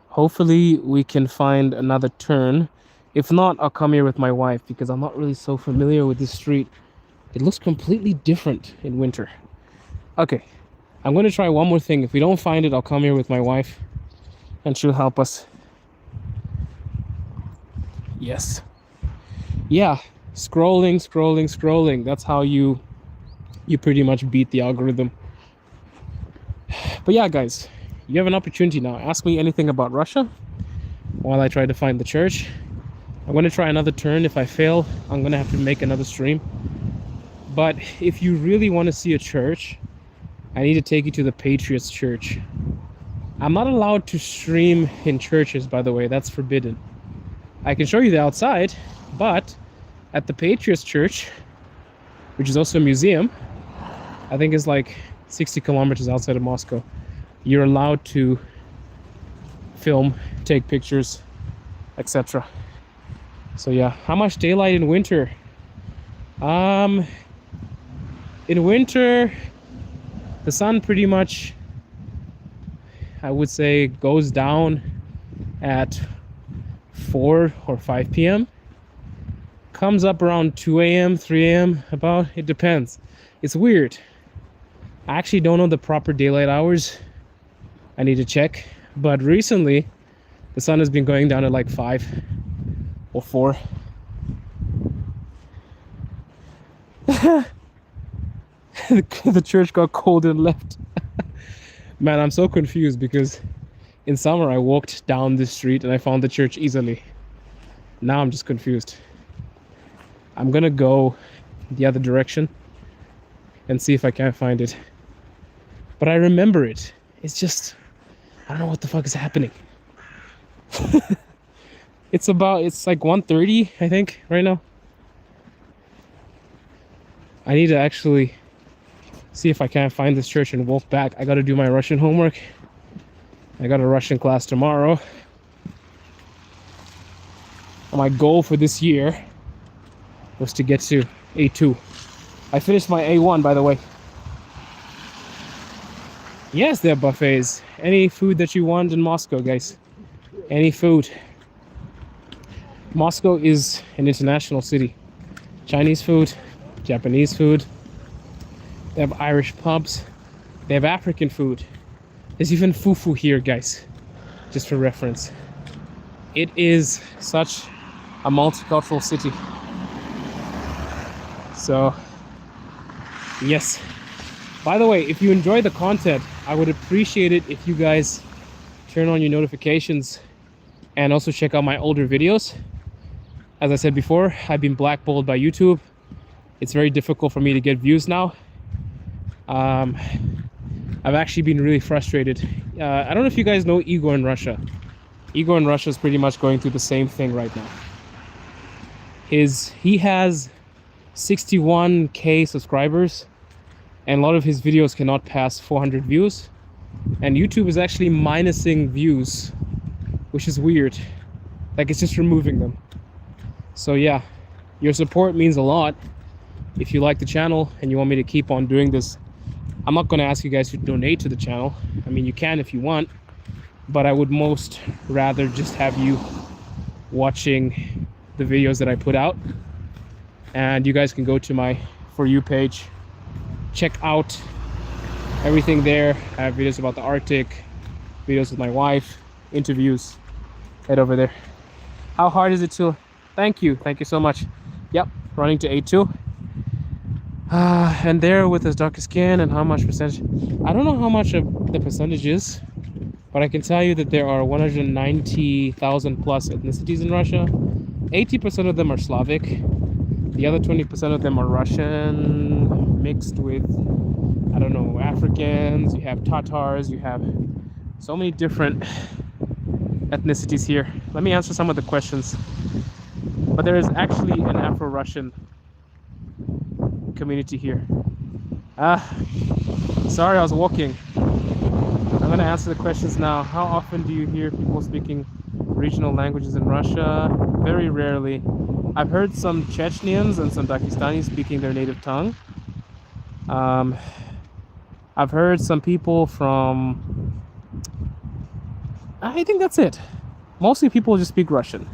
Hopefully we can find another turn. If not, I'll come here with my wife because I'm not really so familiar with this street. It looks completely different in winter. Okay, I'm going to try one more thing. If we don't find it, I'll come here with my wife and she'll help us. Yes. Yeah, scrolling. That's how you pretty much beat the algorithm. But yeah, guys, you have an opportunity now. Ask me anything about Russia while I try to find the church. I'm going to try another turn. If I fail, I'm going to have to make another stream. But if you really want to see a church, I need to take you to the Patriots Church. I'm not allowed to stream in churches, by the way. That's forbidden. I can show you the outside, but at the Patriots Church, which is also a museum, I think it's like 60 kilometers outside of Moscow, you're allowed to film, take pictures, etc. So yeah, how much daylight in winter? In winter, the sun pretty much, I would say, goes down at 4 or 5 p.m. Comes up around 2 a.m., 3 a.m. about. It depends. It's weird. I actually don't know the proper daylight hours. I need to check. But recently, the sun has been going down at like 5 or 4. The church got cold and left. Man, I'm so confused because in summer I walked down this street and I found the church easily. Now I'm just confused. I'm gonna go the other direction and see if I can find it. But I remember it. It's just, I don't know what the fuck is happening. It's like 1:30, I think, right now. I need to actually see if I can find this church and walk back. I gotta do my Russian homework. I got a Russian class tomorrow. My goal for this year was to get to A2. I finished my A1, by the way. Yes, there are buffets. Any food that you want in Moscow, guys. Any food. Moscow is an international city. Chinese food, Japanese food. They have Irish pubs. They have African food. There's even fufu here, guys. Just for reference. It is such a multicultural city. So, yes. By the way, if you enjoy the content, I would appreciate it if you guys turn on your notifications and also check out my older videos. As I said before, I've been blackballed by YouTube. It's very difficult for me to get views now. I've actually been really frustrated. I don't know if you guys know Igor in Russia. Igor in Russia is pretty much going through the same thing right now. He has 61k subscribers, and a lot of his videos cannot pass 400 views. And YouTube is actually minusing views, which is weird. Like, it's just removing them. So yeah, your support means a lot. If you like the channel and you want me to keep on doing this, I'm not going to ask you guys to donate to the channel. I mean, you can if you want, but I would most rather just have you watching the videos that I put out. And you guys can go to my For You page check out everything there. I have videos about the Arctic, videos with my wife, interviews. Head over there. How hard is it to... Thank you so much. Yep, running to A2. And there with his darker skin and how much percentage... I don't know how much of the percentage is, but I can tell you that there are 190,000 plus ethnicities in Russia. 80% of them are Slavic. The other 20% of them are Russian, mixed with, I don't know, Africans. You have Tatars. You have so many different ethnicities here. Let me answer some of the questions. But there is actually an Afro-Russian community here. Sorry, I was walking. I'm going to answer the questions now. How often do you hear people speaking regional languages in Russia? Very rarely. I've heard some Chechens and some Dagestanis speaking their native tongue. I've heard some people from... I think that's it. Mostly people just speak Russian.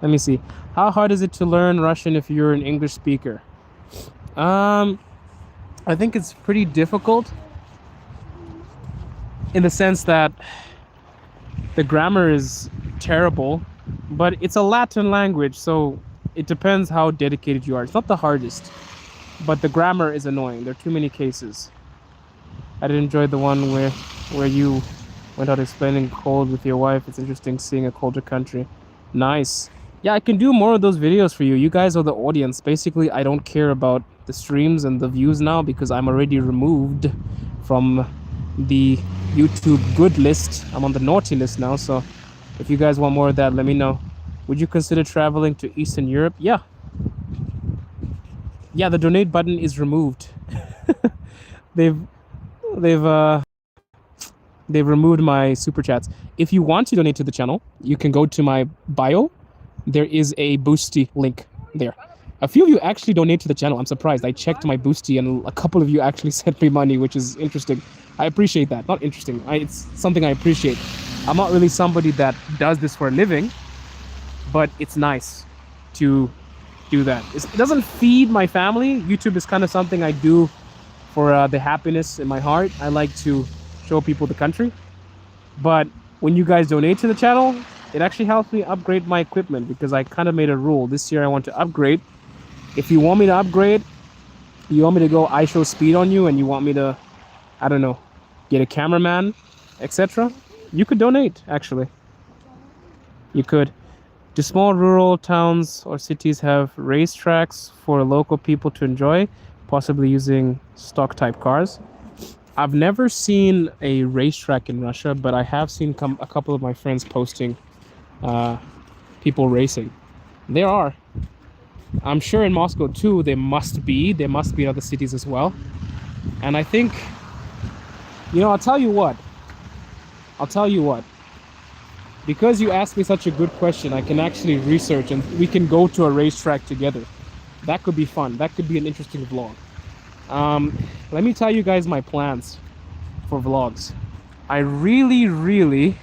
Let me see. How hard is it to learn Russian if you're an English speaker? I think it's pretty difficult in the sense that the grammar is terrible, but it's a Latin language, so it depends how dedicated you are. It's not the hardest, but the grammar is annoying. There are too many cases. I did enjoy the one where you went out explaining cold with your wife. It's interesting seeing a colder country. Nice. Yeah, I can do more of those videos for you. You guys are the audience. Basically, I don't care about the streams and the views now because I'm already removed from the YouTube good list. I'm on the naughty list now, so if you guys want more of that, let me know. Would you consider traveling to Eastern Europe? Yeah, the donate button is removed. they've removed my super chats. If you want to donate to the channel, you can go to my bio. There is a Boosty link there. A few of you actually donate to the channel. I'm surprised. I checked my Boosty and a couple of you actually sent me money, which is interesting. I appreciate that. Not interesting. It's something I appreciate. I'm not really somebody that does this for a living, but it's nice to do that. It doesn't feed my family. YouTube is kind of something I do for the happiness in my heart. I like to show people the country. But when you guys donate to the channel, it actually helps me upgrade my equipment because I kind of made a rule. This year I want to upgrade. If you want me to upgrade, you want me to go iShow speed on you and you want me to, I don't know, get a cameraman, etc., you could donate, actually. You could. Do small rural towns or cities have racetracks for local people to enjoy, possibly using stock type cars? I've never seen a racetrack in Russia, but I have seen a couple of my friends posting people racing. There are. I'm sure in Moscow too, there must be in other cities as well. And I think, I'll tell you what. Because you asked me such a good question, I can actually research and we can go to a racetrack together. That could be fun. That could be an interesting vlog. Let me tell you guys my plans for vlogs. I really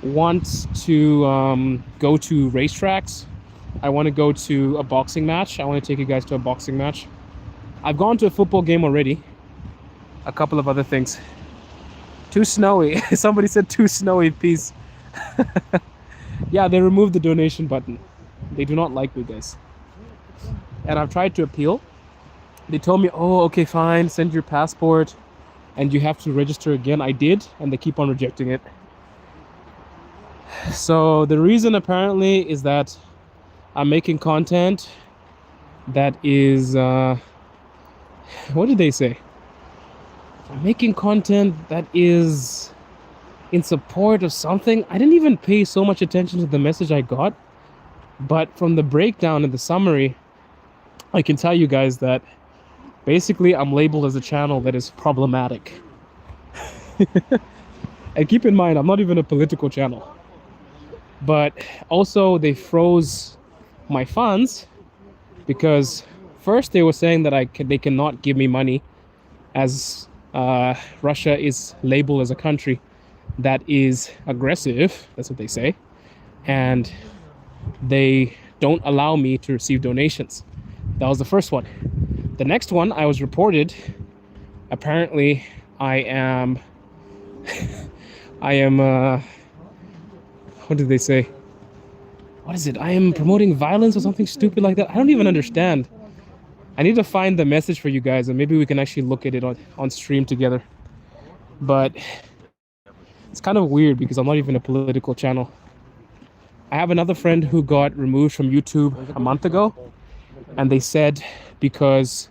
want to go to racetracks. I want to go to a boxing match. I want to take you guys to a boxing match. I've gone to a football game already. A couple of other things. Too snowy. Somebody said too snowy, peace. Yeah, they removed the donation button. They do not like me, guys. And I've tried to appeal. They told me, oh, okay, fine, send your passport and you have to register again. I did, and they keep on rejecting it. So the reason apparently is that I'm making content that is, what did they say? I'm making content that is in support of something. I didn't even pay so much attention to the message I got, but from the breakdown and the summary, I can tell you guys that basically I'm labeled as a channel that is problematic. And keep in mind, I'm not even a political channel. But also they froze my funds because first they were saying that they cannot give me money as Russia is labeled as a country that is aggressive. That's what they say. And they don't allow me to receive donations. That was the first one. The next one, I was reported. Apparently, I am. What did they say? What is it? I am promoting violence or something stupid like that. I don't even understand. I need to find the message for you guys, and maybe we can actually look at it on stream together. But it's kind of weird because I'm not even a political channel. I have another friend who got removed from YouTube a month ago, and they said because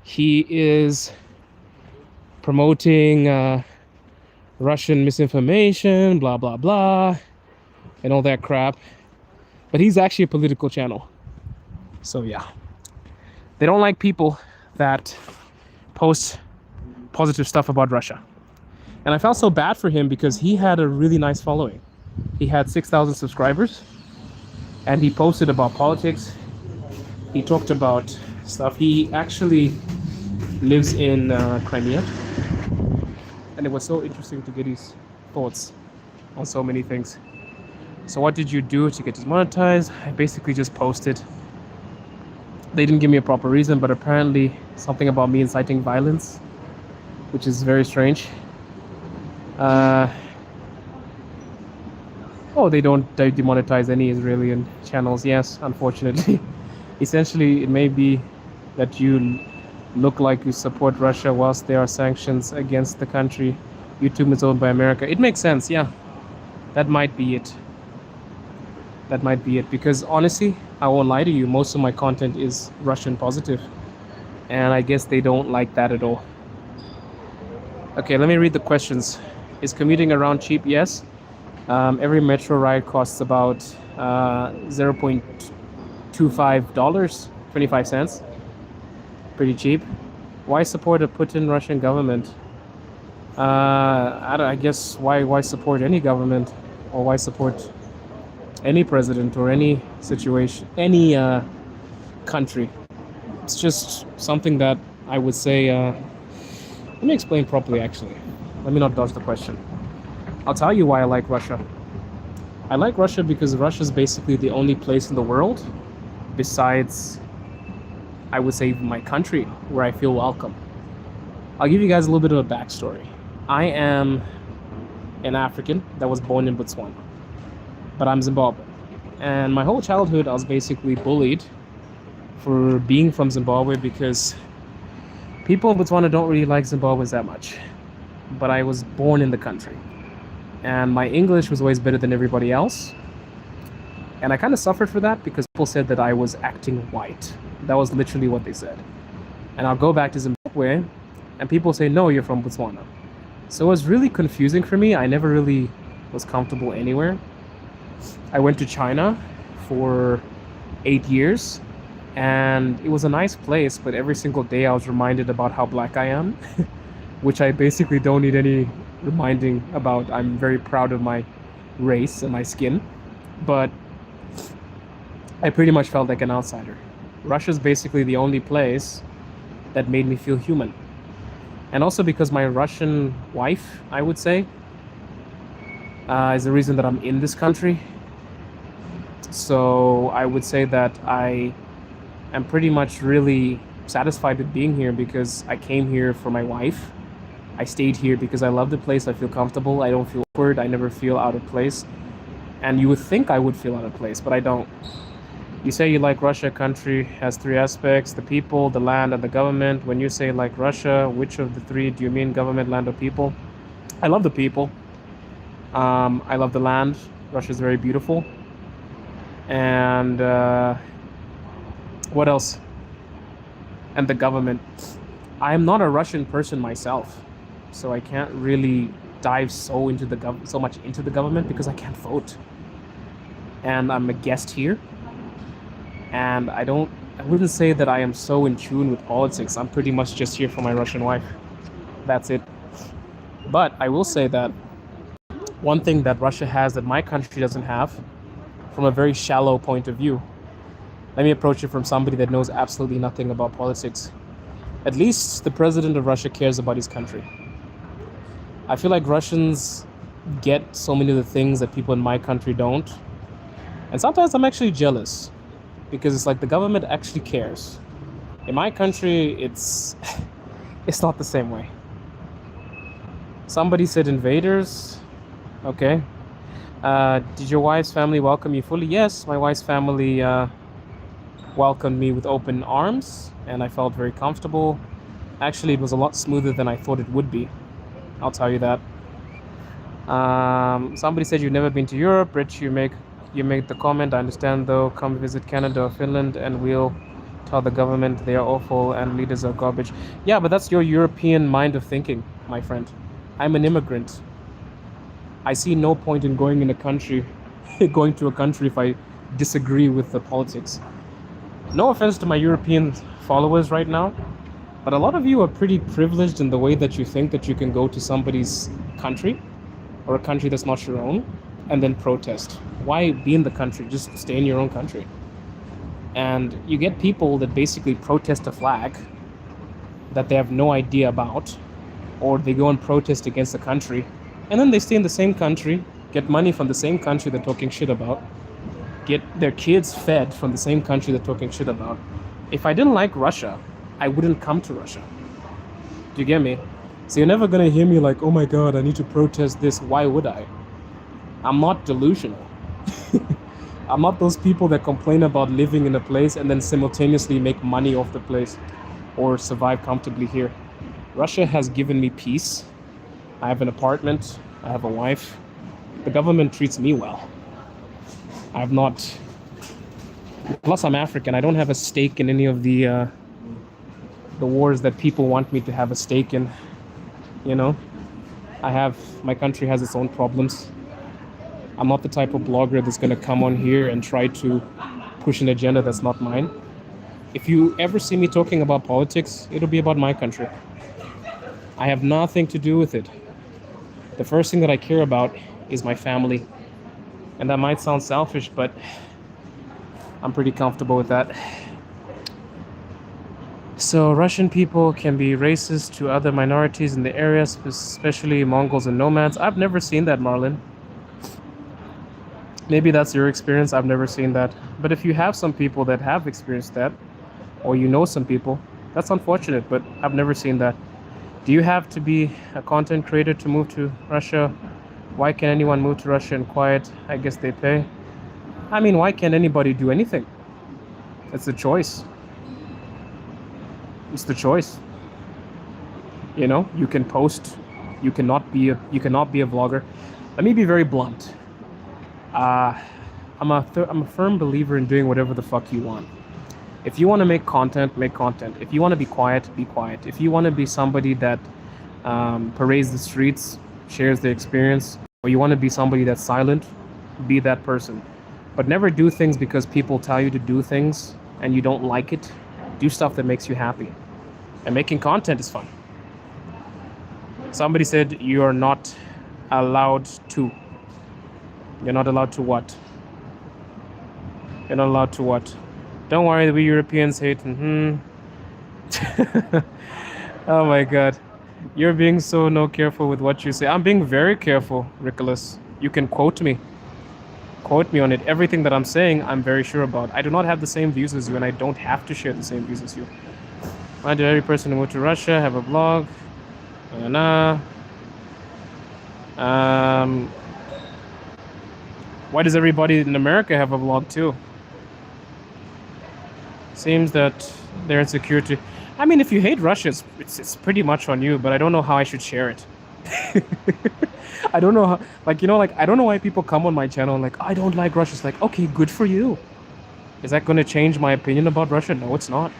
he is promoting Russian misinformation, blah, blah, blah, and all that crap. But he's actually a political channel. So yeah. They don't like people that post positive stuff about Russia. And I felt so bad for him because he had a really nice following. He had 6,000 subscribers, and he posted about politics. He talked about stuff. He actually lives in Crimea, and it was so interesting to get his thoughts on so many things. So what did you do to get demonetized? I basically just posted. They didn't give me a proper reason, but apparently something about me inciting violence, which is very strange. Oh, they don't demonetize any Israeli channels. Yes, unfortunately. Essentially, it may be that you look like you support Russia whilst there are sanctions against the country. YouTube is owned by America. It makes sense, yeah. That might be it. That might be it. Because honestly, I won't lie to you, most of my content is Russian positive. And I guess they don't like that at all. Okay, let me read the questions. Is commuting around cheap? Yes. Every metro ride costs about $0.25, 25 cents. Pretty cheap. Why support a Putin Russian government? I guess why support any government, or why support any president or any situation, any country? It's just something that I would say. Let me explain properly, actually. Let me not dodge the question. I'll tell you why I like Russia. I like Russia because Russia is basically the only place in the world, besides, I would say, my country, where I feel welcome. I'll give you guys a little bit of a backstory. I am an African that was born in Botswana, but I'm Zimbabwean. And my whole childhood, I was basically bullied for being from Zimbabwe because people in Botswana don't really like Zimbabweans that much. But I was born in the country, and my English was always better than everybody else. And I kind of suffered for that because people said that I was acting white. That was literally what they said. And I'll go back to Zimbabwe, and people say, no, you're from Botswana. So it was really confusing for me. I never really was comfortable anywhere. I went to China for 8 years, and it was a nice place, but every single day I was reminded about how black I am, which I basically don't need any reminding about. I'm very proud of my race and my skin, but I pretty much felt like an outsider. Russia's basically the only place that made me feel human. And also because my Russian wife, I would say, is the reason that I'm in this country. So I would say that I am pretty much really satisfied with being here because I came here for my wife. I stayed here because I love the place. I feel comfortable. I don't feel awkward. I never feel out of place. And you would think I would feel out of place, but I don't. You say you like Russia. Country has three aspects: the people, the land, and the government. When you say like Russia, which of the three do you mean? Government, land, or people? I love the people. I love the land. Russia is very beautiful. And what else? And the government. I am not a Russian person myself, so I can't really dive so much into the government because I can't vote. And I'm a guest here. And I wouldn't say that I am so in tune with politics. I'm pretty much just here for my Russian wife. That's it. But I will say that one thing that Russia has that my country doesn't have, from a very shallow point of view, let me approach it from somebody that knows absolutely nothing about politics. At least the president of Russia cares about his country. I feel like Russians get so many of the things that people in my country don't. And sometimes I'm actually jealous because it's like the government actually cares. In my country, it's not the same way. Somebody said invaders. Okay. Did your wife's family welcome you fully? Yes, my wife's family welcomed me with open arms, and I felt very comfortable. Actually, it was a lot smoother than I thought it would be. I'll tell you that. Somebody said you've never been to Europe. Rich, you make the comment. I understand though. Come visit Canada or Finland, and we'll tell the government they are awful and leaders are garbage. Yeah, but that's your European mind of thinking, my friend. I'm an immigrant. I see no point in going in a country, going to a country if I disagree with the politics. No offense to my European followers right now, but a lot of you are pretty privileged in the way that you think that you can go to somebody's country or a country that's not your own and then protest. Why be in the country? Just stay in your own country. And you get people that basically protest a flag that they have no idea about, or they go and protest against the country, and then they stay in the same country, get money from the same country they're talking shit about, get their kids fed from the same country they're talking shit about. If I didn't like Russia, I wouldn't come to Russia. Do you get me? So you're never gonna hear me like, oh my god, I need to protest this. Why would I? I'm not delusional. I'm not those people that complain about living in a place and then simultaneously make money off the place or survive comfortably here. Russia has given me peace. I have an apartment. I have a wife. The government treats me well. I have not. Plus, I'm African. I don't have a stake in any of the wars that people want me to have a stake in. You know, my country has its own problems. I'm not the type of blogger that's going to come on here and try to push an agenda that's not mine. If you ever see me talking about politics, it'll be about my country. I have nothing to do with it. The first thing that I care about is my family. And that might sound selfish, but I'm pretty comfortable with that. So Russian people can be racist to other minorities in the area, especially Mongols and nomads. I've never seen that, Marlon. Maybe that's your experience. I've never seen that. But if you have some people that have experienced that, or you know some people, that's unfortunate, but I've never seen that. Do you have to be a content creator to move to Russia? Why can anyone move to Russia in quiet? I guess they pay. I mean, why can't anybody do anything? It's a choice. It's the choice. You know, you can post. You cannot be a vlogger. Let me be very blunt. I'm a firm believer in doing whatever the fuck you want. If you want to make content, make content. If you want to be quiet, be quiet. If you want to be somebody that parades the streets, shares the experience, or you want to be somebody that's silent, be that person. But never do things because people tell you to do things and you don't like it. Do stuff that makes you happy. And making content is fun. Somebody said you are not allowed to. You're not allowed to what? You're not allowed to what? Don't worry, we Europeans hate. Oh my god. You're being so careful with what you say. I'm being very careful, Nicholas. You can quote me. Quote me on it. Everything that I'm saying, I'm very sure about. I do not have the same views as you, and I don't have to share the same views as you. Why did every person who moved to Russia have a blog? Why does everybody in America have a blog too? Seems that they're insecurity. I mean, if you hate Russia, it's pretty much on you, but I don't know how I should share it. I don't know how, I don't know why people come on my channel and I don't like Russia. It's like, okay, good for you. Is that going to change my opinion about Russia? No, it's not.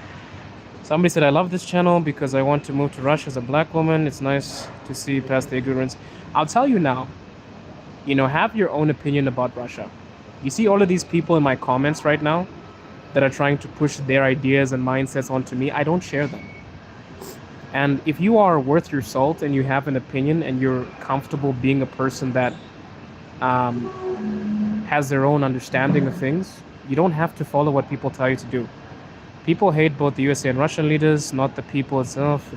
Somebody said, I love this channel because I want to move to Russia as a black woman. It's nice to see past the ignorance. I'll tell you now, have your own opinion about Russia. You see all of these people in my comments right now that are trying to push their ideas and mindsets onto me. I don't share them. And if you are worth your salt and you have an opinion and you're comfortable being a person that has their own understanding of things, you don't have to follow what people tell you to do. People hate both the USA and Russian leaders, not the people itself.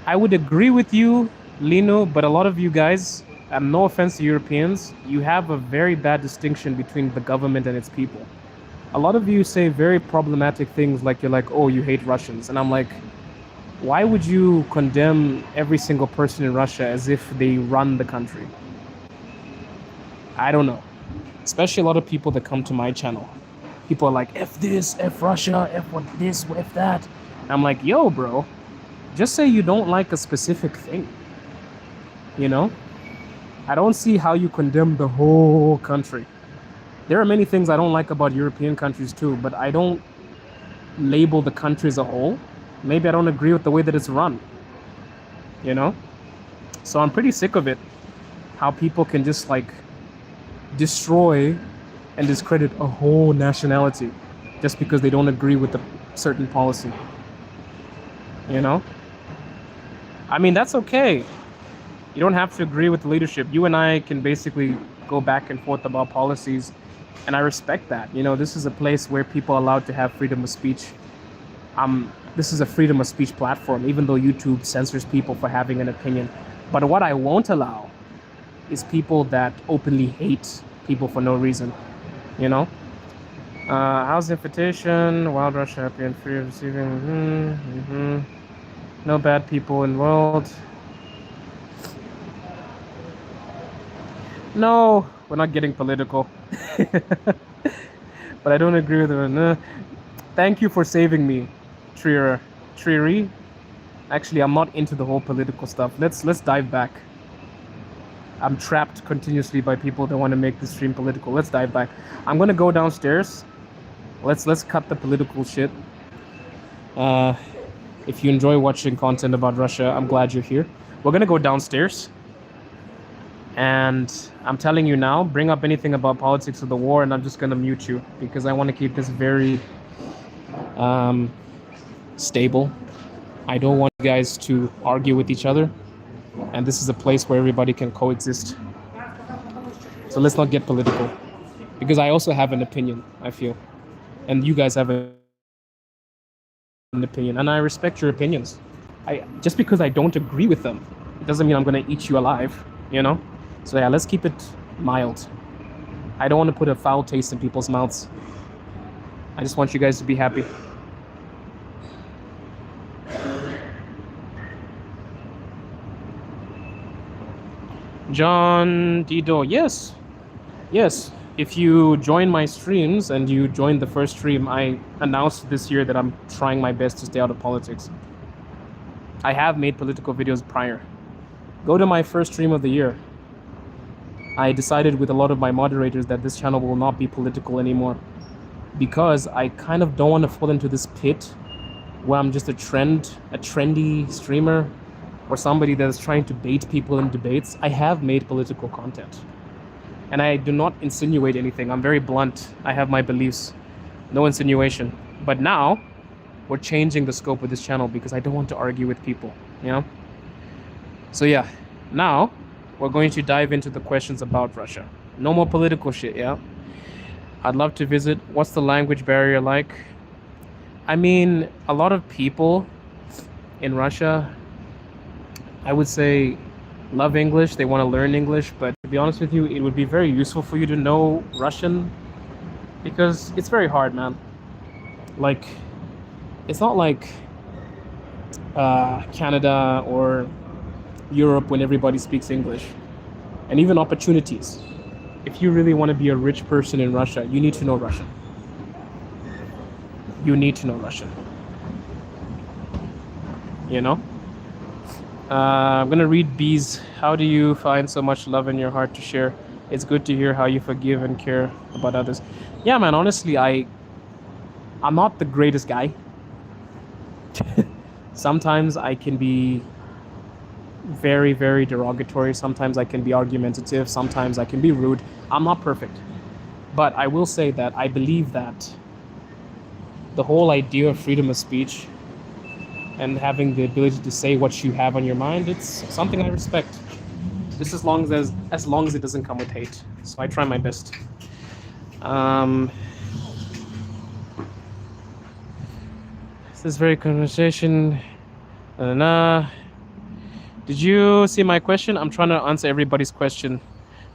I would agree with you, Lino, but a lot of you guys, and no offense to Europeans, you have a very bad distinction between the government and its people. a lot of you say very problematic things, like you're like, oh, you hate Russians, and I'm like, why would you condemn every single person in Russia as if they run the country? I don't know. Especially a lot of people that come to my channel. People are like, F this, F Russia, F what this, F that. And I'm like, yo, bro, just say you don't like a specific thing. You know? I don't see how you condemn the whole country. There are many things I don't like about European countries too, but I don't label the country as a whole. Maybe I don't agree with the way that it's run. You know? So I'm pretty sick of it. How people can just like destroy and discredit a whole nationality just because they don't agree with a certain policy. You know? I mean, that's okay. You don't have to agree with the leadership. You and I can basically go back and forth about policies, and I respect that. You know, this is a place where people are allowed to have freedom of speech. This is a freedom of speech platform, even though YouTube censors people for having an opinion. But what I won't allow is people that openly hate people for no reason. You know? How's the invitation? Wild Russia, happy and free of receiving. No bad people in the world. No, we're not getting political. But I don't agree with it. Thank you for saving me, Triri. Actually, I'm not into the whole political stuff. Let's dive back. I'm trapped continuously by people that want to make this stream political. Let's dive back. I'm gonna go downstairs. Let's cut the political shit. If you enjoy watching content about Russia, I'm glad you're here. We're gonna go downstairs. And I'm telling you now, bring up anything about politics of the war, and I'm just gonna mute you because I want to keep this very stable. I don't want you guys to argue with each other, and this is a place where everybody can coexist. So let's not get political, because I also have an opinion, I feel, and you guys have an opinion, and I respect your opinions. Just because I don't agree with them, it doesn't mean I'm gonna eat you alive, you know? So yeah, let's keep it mild. I don't want to put a foul taste in people's mouths. I just want you guys to be happy. John Dido, yes. If you join my streams and you joined the first stream, I announced this year that I'm trying my best to stay out of politics. I have made political videos prior. Go to my first stream of the year. I decided with a lot of my moderators that this channel will not be political anymore, because I kind of don't want to fall into this pit where I'm just a trendy streamer or somebody that is trying to bait people in debates. I have made political content, and I do not insinuate anything. I'm very blunt. I have my beliefs, no insinuation. But now we're changing the scope of this channel because I don't want to argue with people, you know? So yeah, now we're going to dive into the questions about Russia. No more political shit, yeah? I'd love to visit. What's the language barrier like? I mean, a lot of people in Russia, I would say, love English. They want to learn English, but to be honest with you, it would be very useful for you to know Russian, because it's very hard, man. Like, it's not like Canada or Europe when everybody speaks English. And even opportunities. If you really want to be a rich person in Russia, you need to know Russian. You need to know Russian. You know? I'm gonna read B's. How do you find so much love in your heart to share? It's good to hear how you forgive and care about others. Yeah, man, honestly, I'm not the greatest guy. Sometimes I can be very, very derogatory. Sometimes I can be argumentative. Sometimes I can be rude. I'm not perfect. But I will say that I believe that the whole idea of freedom of speech and having the ability to say what you have on your mind, it's something I respect. Just as long as it doesn't come with hate. So I try my best. This is very conversation. Did you see my question? I'm trying to answer everybody's question.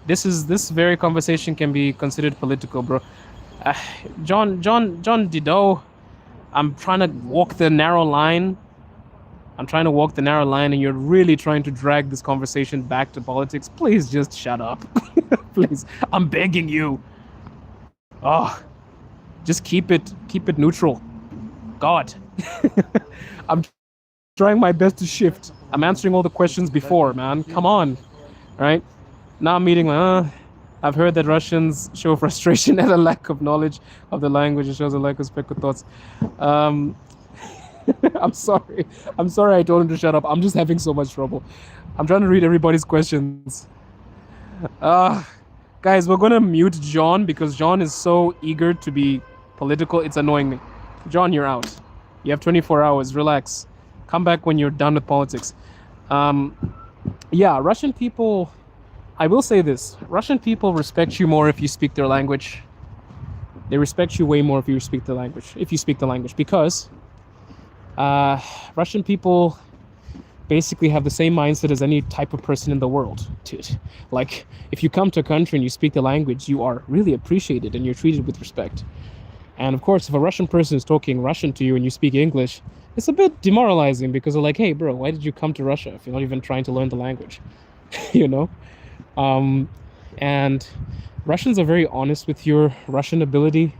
This very conversation can be considered political, bro. uh, John Dido, I'm trying to walk the narrow line. I'm trying to walk the narrow line, and you're really trying to drag this conversation back to politics. Please just shut up. Please, I'm begging you. Oh, just keep it neutral. God, I'm trying my best to shift. I'm answering all the questions before, man. Come on, right? Now I'm meeting. I've heard that Russians show frustration at a lack of knowledge of the language. It shows a lack of respect for thoughts. Um, I'm sorry. I'm sorry I told him to shut up. I'm just having so much trouble. I'm trying to read everybody's questions. Uh, Guys, we're gonna mute John because John is so eager to be political. It's annoying me. John, you're out. You have 24 hours. Relax. Come back when you're done with politics. Yeah, Russian people. I will say this: Russian people respect you more if you speak their language. They respect you way more if you speak the language. If you speak the language, because Russian people basically have the same mindset as any type of person in the world, dude. Like, if you come to a country and you speak the language, you are really appreciated and you're treated with respect. And of course, if a Russian person is talking Russian to you and you speak English, it's a bit demoralizing because they're like, hey, bro, why did you come to Russia if you're not even trying to learn the language? You know? And Russians are very honest with your Russian ability.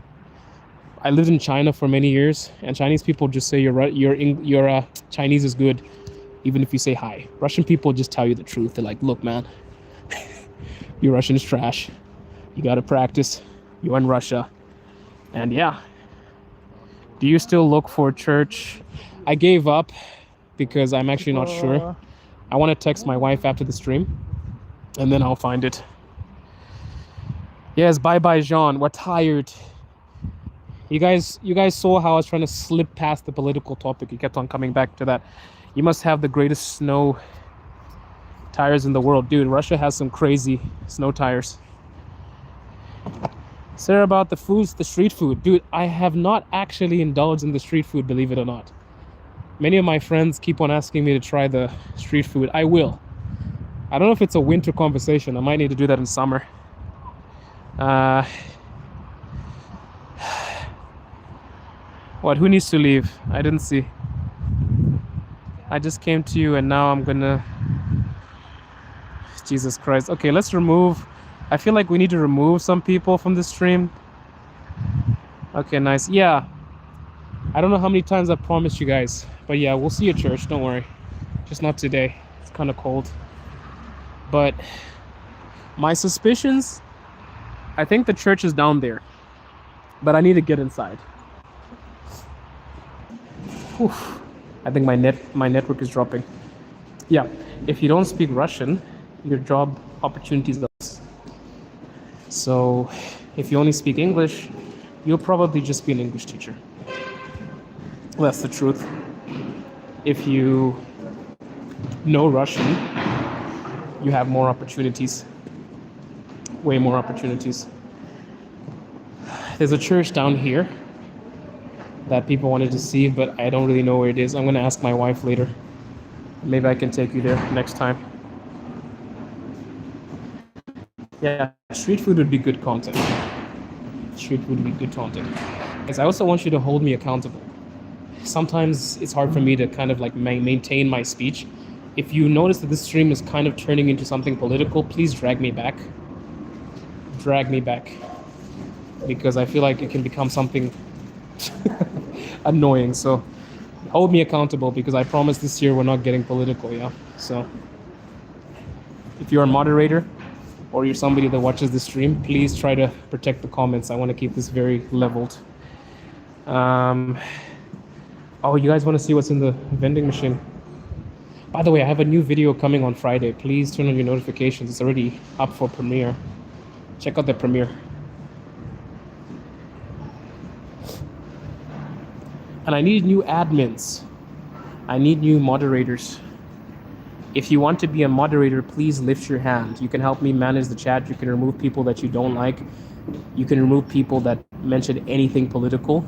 I lived in China for many years, and Chinese people just say your Chinese is good, even if you say hi. Russian people just tell you the truth. They're like, look, man, your Russian is trash. You gotta practice. You're in Russia. And yeah. Do you still look for church? I gave up because I'm actually not sure. I want to text my wife after the stream, and then I'll find it. Yes, bye-bye, Jean. We're tired. You guys saw how I was trying to slip past the political topic. You kept on coming back to that. You must have the greatest snow tires in the world. Dude, Russia has some crazy snow tires. Sarah, about the foods, the street food. Dude, I have not actually indulged in the street food, believe it or not. Many of my friends keep on asking me to try the street food. I will. I don't know if it's a winter conversation. I might need to do that in summer. What? Who needs to leave? I didn't see. I just came to you and now I'm gonna... Jesus Christ. Okay, let's remove... I feel like we need to remove some people from the stream. Okay, nice. Yeah. I don't know how many times I promised you guys. But yeah, we'll see you at church. Don't worry. Just not today. It's kind of cold. But my suspicions... I think the church is down there. But I need to get inside. Whew. I think my network is dropping. Yeah, if you don't speak Russian, your job opportunities are less. So if you only speak English, you'll probably just be an English teacher. That's the truth. If you know Russian, you have more opportunities. Way more opportunities. There's a church down here that people wanted to see, but I don't really know where it is. I'm going to ask my wife later. Maybe I can take you there next time. Yeah, street food would be good content. Street food would be good content. Because I also want you to hold me accountable. Sometimes it's hard for me to kind of like maintain my speech. If you notice that this stream is kind of turning into something political, please drag me back. Drag me back. Because I feel like it can become something annoying. So hold me accountable, because I promise this year we're not getting political. Yeah. So if you're a moderator or you're somebody that watches the stream, please try to protect the comments. I want to keep this very leveled. Oh, you guys want to see what's in the vending machine? By the way, I have a new video coming on Friday. Please turn on your notifications. It's already up for premiere. Check out the premiere. And I need new admins. I need new moderators. If you want to be a moderator, please lift your hand. You can help me manage the chat. You can remove people that you don't like. You can remove people that mention anything political.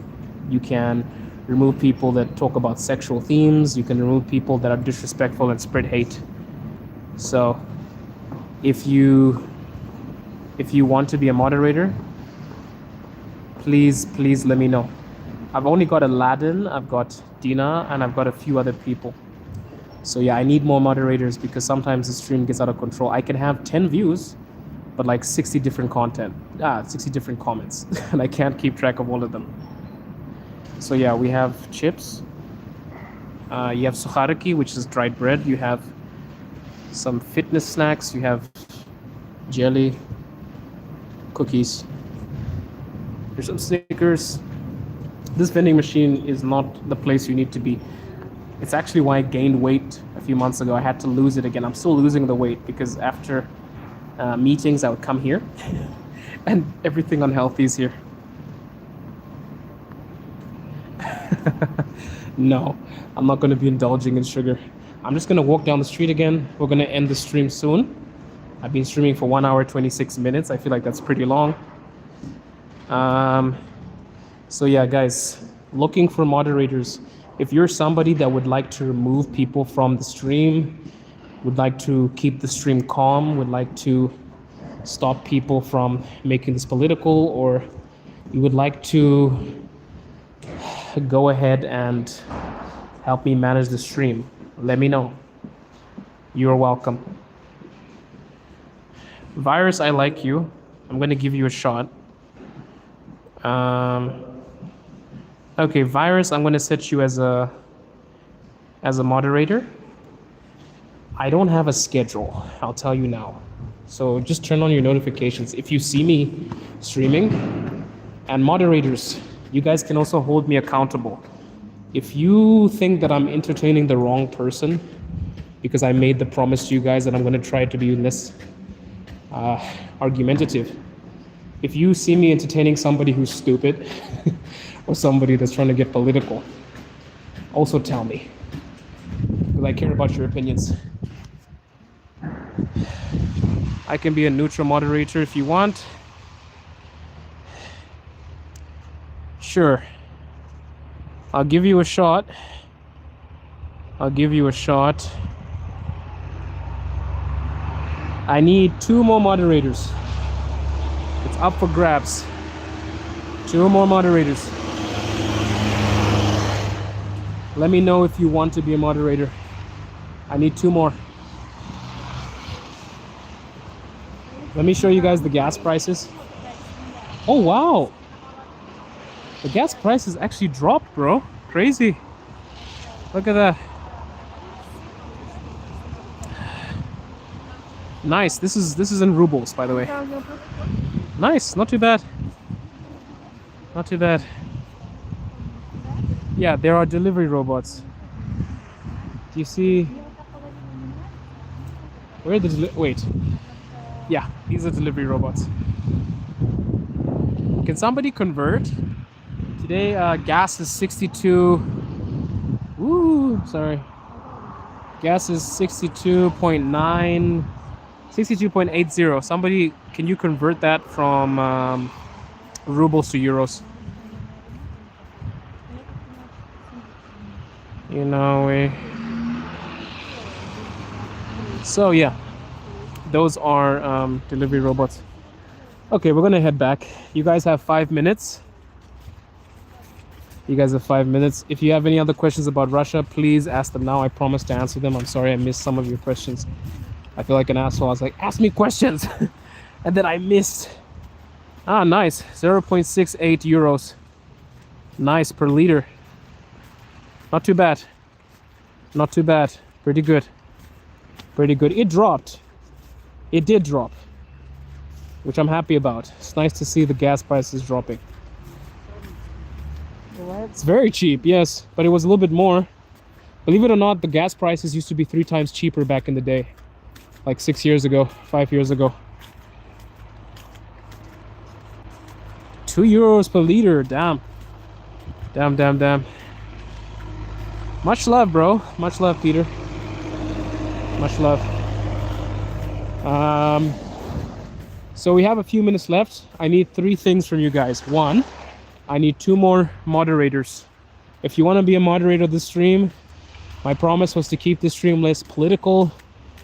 You can remove people that talk about sexual themes. You can remove people that are disrespectful and spread hate. So if you want to be a moderator, please let me know. I've only got Aladdin, I've got Dina, and I've got a few other people. So yeah, I need more moderators because sometimes the stream gets out of control. I can have 10 views, but like 60 different comments, and I can't keep track of all of them. So yeah, we have chips. You have sukhariki, which is dried bread. You have some fitness snacks. You have jelly, cookies. There's some Snickers. This vending machine is not the place you need to be. It's actually why I gained weight a few months ago. I had to lose it again. I'm still losing the weight because after meetings, I would come here and everything unhealthy is here. No, I'm not going to be indulging in sugar. I'm just going to walk down the street again. We're going to end the stream soon. I've been streaming for 1 hour, 26 minutes. I feel like that's pretty long. So yeah, guys, looking for moderators. If you're somebody that would like to remove people from the stream, would like to keep the stream calm, would like to stop people from making this political, or you would like to go ahead and help me manage the stream, let me know. You're welcome. Virus, I like you. I'm going to give you a shot. Okay, Virus, I'm going to set you as a moderator. I don't have a schedule, I'll tell you now. So just turn on your notifications if you see me streaming. And moderators, you guys can also hold me accountable. If you think that I'm entertaining the wrong person, because I made the promise to you guys that I'm going to try to be less argumentative. If you see me entertaining somebody who's stupid or somebody that's trying to get political, also tell me, because I care about your opinions. I can be a neutral moderator if you want. Sure. I'll give you a shot. I'll give you a shot. I need 2 more moderators. It's up for grabs. 2 more moderators. Let me know if you want to be a moderator. I need 2 more. Let me show you guys the gas prices. Oh, wow. The gas prices actually dropped, bro. Crazy. Look at that. Nice. This is in rubles, by the way. Nice. Not too bad. Not too bad. Yeah, there are delivery robots. Do you see? Where are the wait. Yeah, these are delivery robots. Can somebody convert? Today, gas is 62. Ooh, sorry. Gas is 62.9, 62.80. Somebody, can you convert that from rubles to euros? You know, so yeah, those are delivery robots. Okay, we're gonna head back. You guys have 5 minutes. You guys have 5 minutes. If you have any other questions about Russia, please ask them now. I promise to answer them. I'm sorry I missed some of your questions. I feel like an asshole. I was like, ask me questions. And then I missed. Ah, nice. 0.68 euros. Nice per liter. Not too bad. Not too bad. Pretty good. Pretty good. It dropped. It did drop, which I'm happy about. It's nice to see the gas prices dropping. It's very cheap, yes, but it was a little bit more. Believe it or not, the gas prices used to be 3 times cheaper back in the day, like 6 years ago, 5 years ago. 2 euros per liter, damn. Damn, damn, damn. Much love, bro. Much love, Peter. Much love. So we have a few minutes left. I need 3 things from you guys. 1, I need 2 more moderators. If you want to be a moderator of the stream, my promise was to keep the stream less political.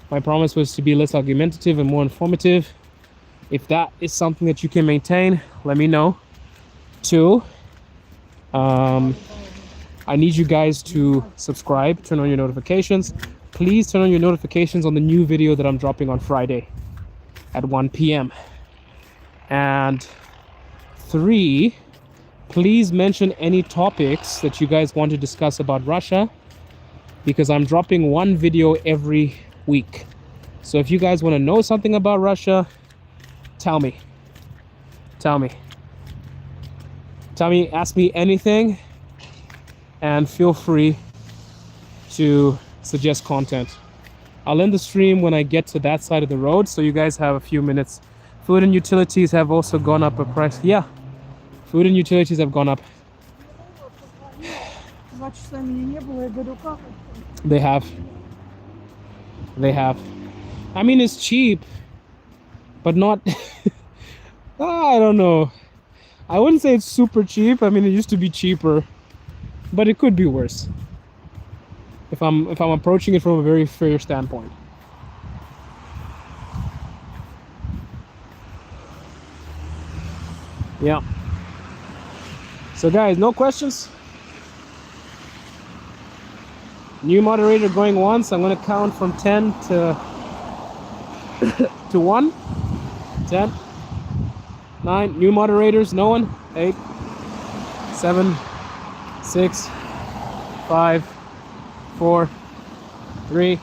My promise was to be less argumentative and more informative. If that is something that you can maintain, let me know. 2, I need you guys to subscribe, turn on your notifications. Please turn on your notifications on the new video that I'm dropping on Friday at 1 p.m. And 3, please mention any topics that you guys want to discuss about Russia, because I'm dropping one video every week. So if you guys want to know something about Russia, tell me. Ask me anything, and feel free to suggest content. I'll end the stream when I get to that side of the road, so you guys have a few minutes. Food and utilities have also gone up a price. Yeah, food and utilities have gone up. They have. I mean, it's cheap, but not. I don't know. I wouldn't say it's super cheap. I mean, it used to be cheaper, but it could be worse if I'm approaching it from a very fair standpoint. Yeah. So guys, no questions? New moderator going once. I'm gonna count from 10 to 1. 10, 9, new moderators, no one. 8, 7, 6, 5, 4, 3,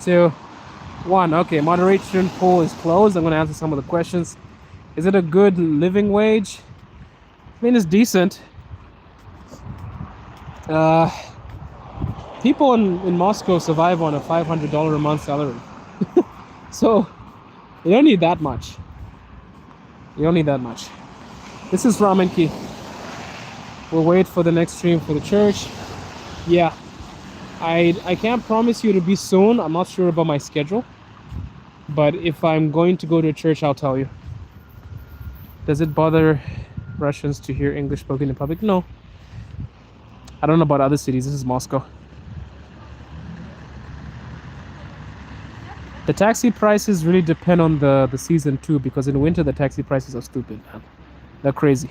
2, 1. Okay, moderation poll is closed. I'm gonna answer some of the questions. Is it a good living wage? I mean, it's decent. People in Moscow survive on a $500 a month salary. So you don't need that much. This is Ramenki. We'll wait for the next stream for the church. Yeah, I can't promise you to be soon. I'm not sure about my schedule, but if I'm going to go to a church, I'll tell you. Does it bother Russians to hear English spoken in public? No. I don't know about other cities. This is Moscow. The taxi prices really depend on the season too, because in winter the taxi prices are stupid, man. They're crazy.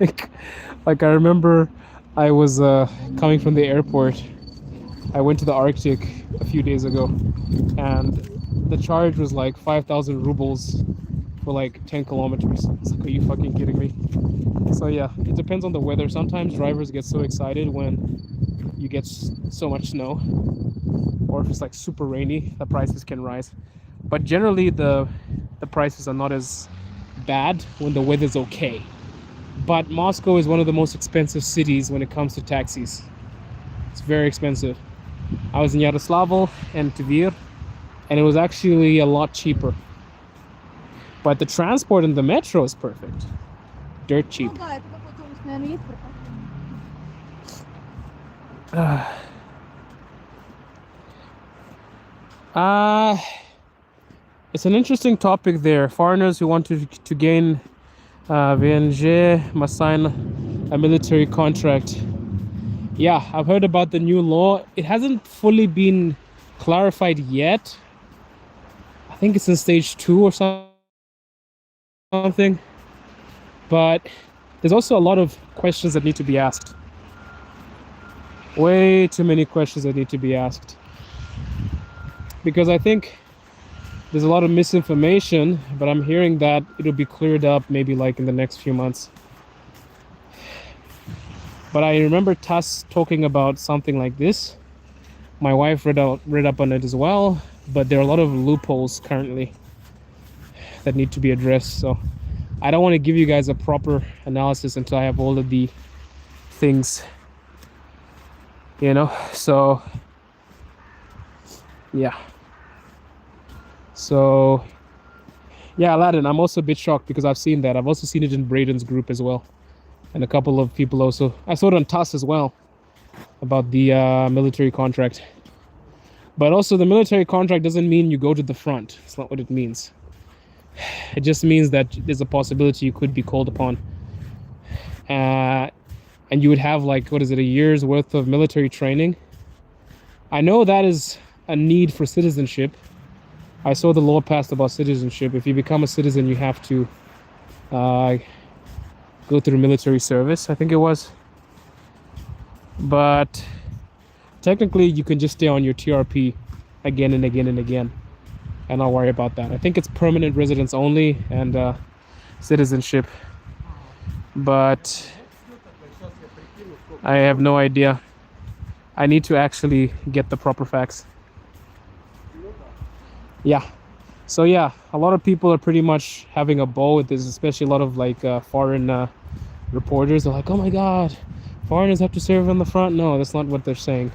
like I remember I was coming from the airport. I went to the Arctic a few days ago, and the charge was like 5,000 rubles for like 10 kilometers. It's like, are you fucking kidding me? So yeah, it depends on the weather. Sometimes drivers get so excited when you get so much snow, or if it's like super rainy, the prices can rise. But generally the prices are not as bad when the weather's okay. But Moscow is one of the most expensive cities when it comes to taxis. It's very expensive. I was in Yaroslavl and Tver, and it was actually a lot cheaper. But the transport in the metro is perfect. Dirt cheap. It's an interesting topic there. Foreigners who want to gain VNG must sign a military contract. Yeah, I've heard about the new law. It hasn't fully been clarified yet. I think it's in stage 2 or something. But there's also a lot of questions that need to be asked. Way too many questions that need to be asked. Because I think there's a lot of misinformation, but I'm hearing that it'll be cleared up maybe like in the next few months. But I remember TASS talking about something like this. My wife read up on it as well, but there are a lot of loopholes currently that need to be addressed. So I don't want to give you guys a proper analysis until I have all of the things, you know. So yeah. So yeah, Aladdin, I'm also a bit shocked because I've seen that. I've also seen it in Braden's group as well, and a couple of people also. I saw it on TASS as well about the military contract. But also the military contract doesn't mean you go to the front. It's not what it means. It just means that there's a possibility you could be called upon, and you would have like, what is it, a year's worth of military training. I know that is a need for citizenship. I saw the law passed about citizenship. If you become a citizen, you have to go through military service, I think it was. But technically, you can just stay on your TRP again and again and again, and not worry about that. I think it's permanent residence only and citizenship, but I have no idea. I need to actually get the proper facts. Yeah. So yeah, a lot of people are pretty much having a ball with this, especially a lot of like foreign reporters. They're like, "Oh my God, foreigners have to serve on the front." No, that's not what they're saying.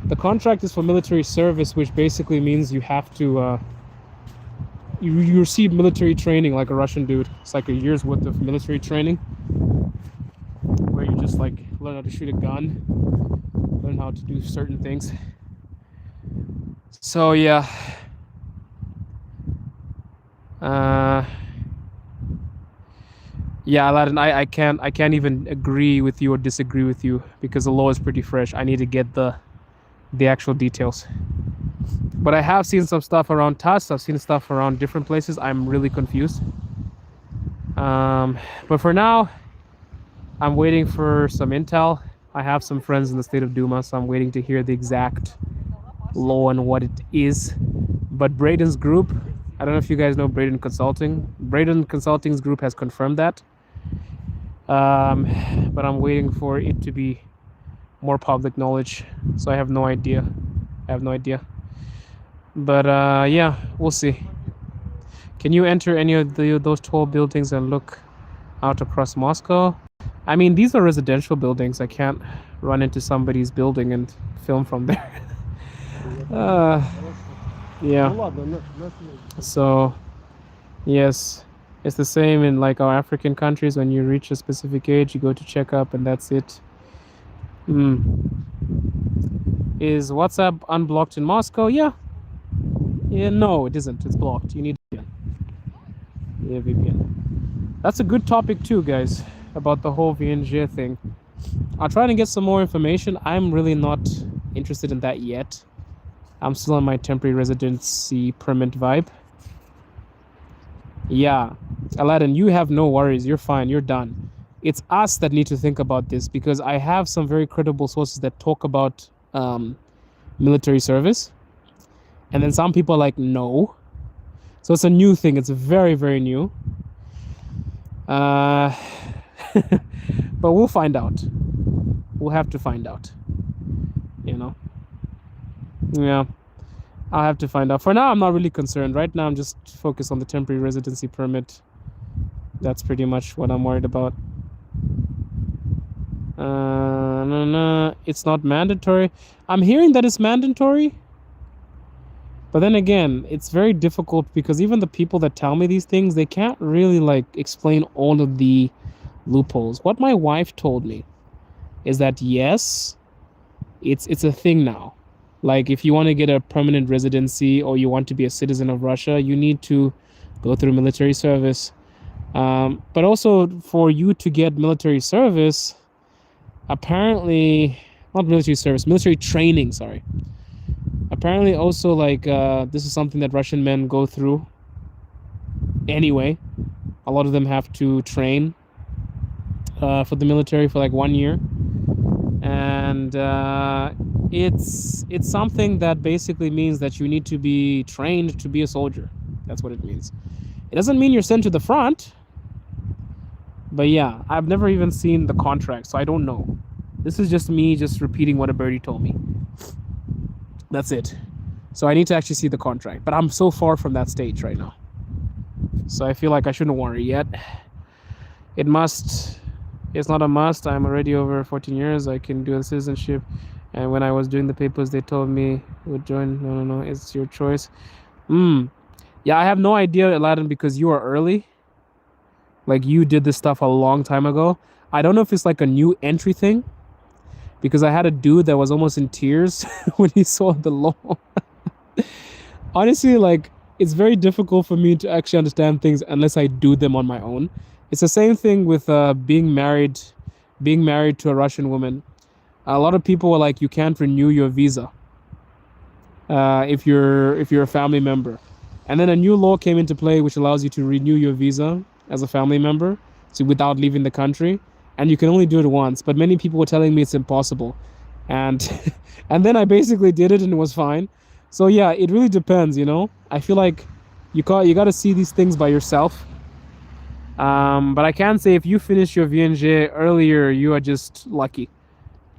The contract is for military service, which basically means you have to you receive military training like a Russian dude. It's like a year's worth of military training, where you just like learn how to shoot a gun, learn how to do certain things. So yeah. Yeah, Aladdin, I can't even agree with you or disagree with you because the law is pretty fresh. I need to get the actual details. But I have seen some stuff around TASS. I've seen stuff around different places. I'm really confused. But for now, I'm waiting for some intel. I have some friends in the state of Duma, so I'm waiting to hear the exact law and what it is. But Braden's group, I don't know if you guys know Braden Consulting. Braden Consulting's group has confirmed that. But I'm waiting for it to be more public knowledge. So I have no idea. But yeah, we'll see. Can you enter any of those tall buildings and look out across Moscow? I mean, these are residential buildings. I can't run into somebody's building and film from there. Yeah. So, yes, it's the same in like our African countries. When you reach a specific age, you go to check up and that's it. Is WhatsApp unblocked in Moscow? Yeah. No, it isn't. It's blocked. You need VPN. Yeah, VPN. That's a good topic too, guys, about the whole VNG thing. I'll try to get some more information. I'm really not interested in that yet. I'm still on my temporary residency permit vibe. Yeah, Aladdin, you have no worries. You're fine. You're done. It's us that need to think about this because I have some very credible sources that talk about military service. And then some people are like, no. So it's a new thing. It's very, very new. But we'll find out. We'll have to find out. You know? Yeah. I'll have to find out. For now, I'm not really concerned. Right now, I'm just focused on the temporary residency permit. That's pretty much what I'm worried about. No, it's not mandatory. I'm hearing that it's mandatory. But then again, it's very difficult because even the people that tell me these things, they can't really like explain all of the loopholes. What my wife told me is that yes, it's a thing now. Like if you want to get a permanent residency or you want to be a citizen of Russia, you need to go through military service. But also for you to get military service, apparently, not military service, military training, sorry. Apparently also like this is something that Russian men go through anyway. A lot of them have to train for the military for like 1 year. And it's something that basically means that you need to be trained to be a soldier. That's what it means. It doesn't mean you're sent to the front. But yeah, I've never even seen the contract, so I don't know. This is just me just repeating what a birdie told me. That's it. So I need to actually see the contract. But I'm so far from that stage right now. So I feel like I shouldn't worry yet. It's not a must. I'm already over 14 years. I can do the citizenship. And when I was doing the papers, they told me would join. No. It's your choice. Yeah, I have no idea, Aladdin, because you are early. Like you did this stuff a long time ago. I don't know if it's like a new entry thing. Because I had a dude that was almost in tears when he saw the law. Honestly, like, it's very difficult for me to actually understand things unless I do them on my own. It's the same thing with being married to a Russian woman. A lot of people were like, you can't renew your visa if you're a family member. And then a new law came into play which allows you to renew your visa as a family member. so without leaving the country, and you can only do it once. But many people were telling me it's impossible, and and then I basically did it and it was fine. So yeah, it really depends, you know. I feel like you got to see these things by yourself. But I can say if you finish your VNG earlier, you are just lucky.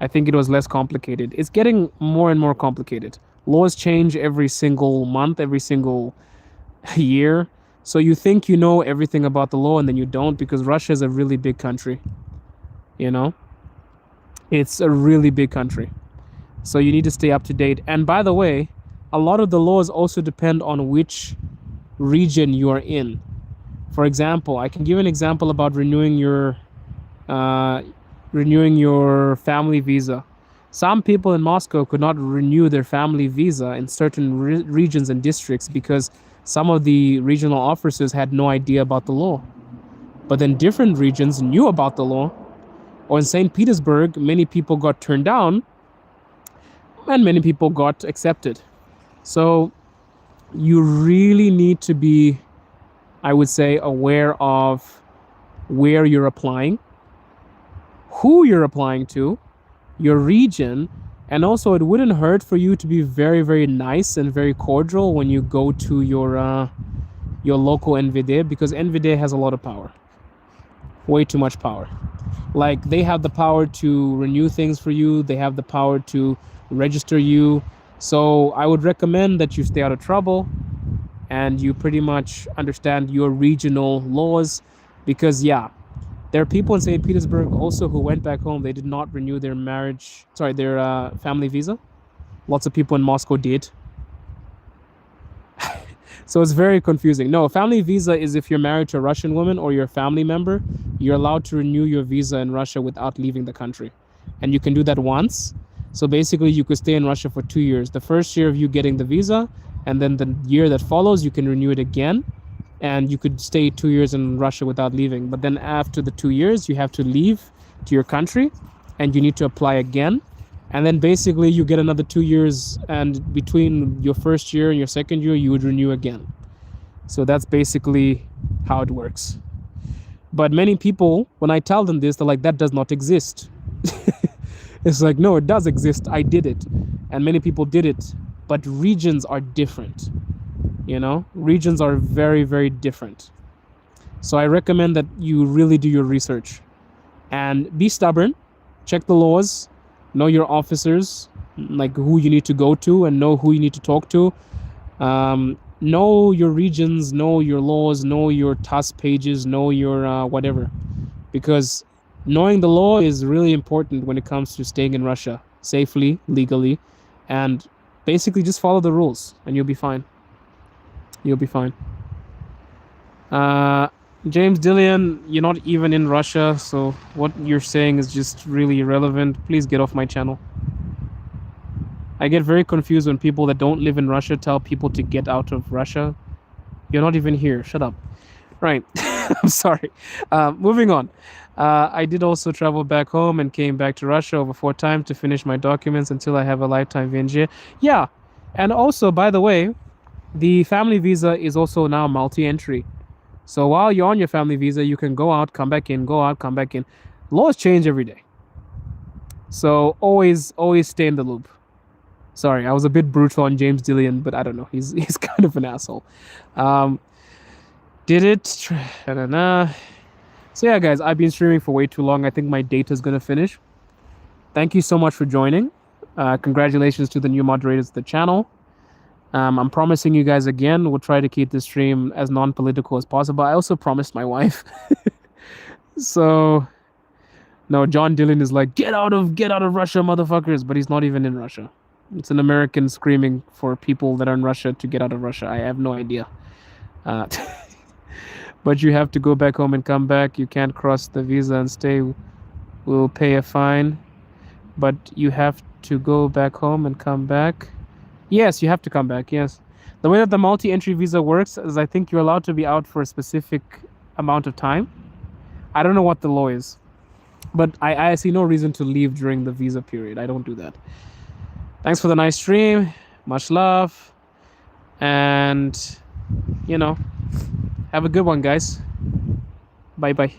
I think it was less complicated. It's getting more and more complicated. Laws change every single month, every single year. So you think you know everything about the law and then you don't, because Russia is a really big country. You know, it's a really big country. So you need to stay up to date. And by the way, a lot of the laws also depend on which region you are in. For example, I can give an example about renewing your family visa. Some people in Moscow could not renew their family visa in certain regions and districts because some of the regional officers had no idea about the law. But then different regions knew about the law. Or in St. Petersburg, many people got turned down and many people got accepted. So you really need to be, I would say, aware of where you're applying, who you're applying to, your region, and also it wouldn't hurt for you to be very, very nice and very cordial when you go to your local NVD, because NVD has a lot of power, way too much power. Like, they have the power to renew things for you, they have the power to register you. So I would recommend that you stay out of trouble and you pretty much understand your regional laws, because yeah, there are people in St. Petersburg also who went back home. They did not renew their family visa. Lots of people in Moscow did. So it's very confusing. No, a family visa is if you're married to a Russian woman or you're a family member, you're allowed to renew your visa in Russia without leaving the country. And you can do that once. So basically you could stay in Russia for 2 years. The first year of you getting the visa, and then the year that follows, you can renew it again. And you could stay 2 years in Russia without leaving. But then after the 2 years, you have to leave to your country and you need to apply again. And then basically you get another 2 years, and between your first year and your second year, you would renew again. So that's basically how it works. But many people, when I tell them this, they're like, that does not exist. It's like, no, it does exist. I did it. And many people did it. But regions are different. You know, regions are very, very different. So I recommend that you really do your research and be stubborn, check the laws, know your officers, like who you need to go to and know who you need to talk to. Know your regions, know your laws, know your task pages, know your whatever. Because knowing the law is really important when it comes to staying in Russia safely, legally, and basically just follow the rules and you'll be fine. You'll be fine. James Dillian, you're not even in Russia, so what you're saying is just really irrelevant. Please get off my channel. I get very confused when people that don't live in Russia tell people to get out of Russia. You're not even here. Shut up. Right. I'm sorry. Moving on. I did also travel back home and came back to Russia over 4 times to finish my documents until I have a lifetime VNG. Yeah. And also, by the way, the family visa is also now multi-entry. So while you're on your family visa, you can go out, come back in, go out, come back in. Laws change every day. So always stay in the loop. Sorry, I was a bit brutal on James Dillian, but I don't know. He's kind of an asshole. Did it. So yeah, guys, I've been streaming for way too long. I think my data is going to finish. Thank you so much for joining. Congratulations to the new moderators of the channel. I'm promising you guys again, we'll try to keep this stream as non-political as possible. I also promised my wife. So, no, John Dillon is like, get out of Russia, motherfuckers. But he's not even in Russia. It's an American screaming for people that are in Russia to get out of Russia. I have no idea. But you have to go back home and come back. You can't cross the visa and stay. We'll pay a fine. But you have to go back home and come back. Yes, you have to come back, yes. The way that the multi-entry visa works is I think you're allowed to be out for a specific amount of time. I don't know what the law is. But I see no reason to leave during the visa period. I don't do that. Thanks for the nice stream. Much love. And, you know, have a good one, guys. Bye-bye.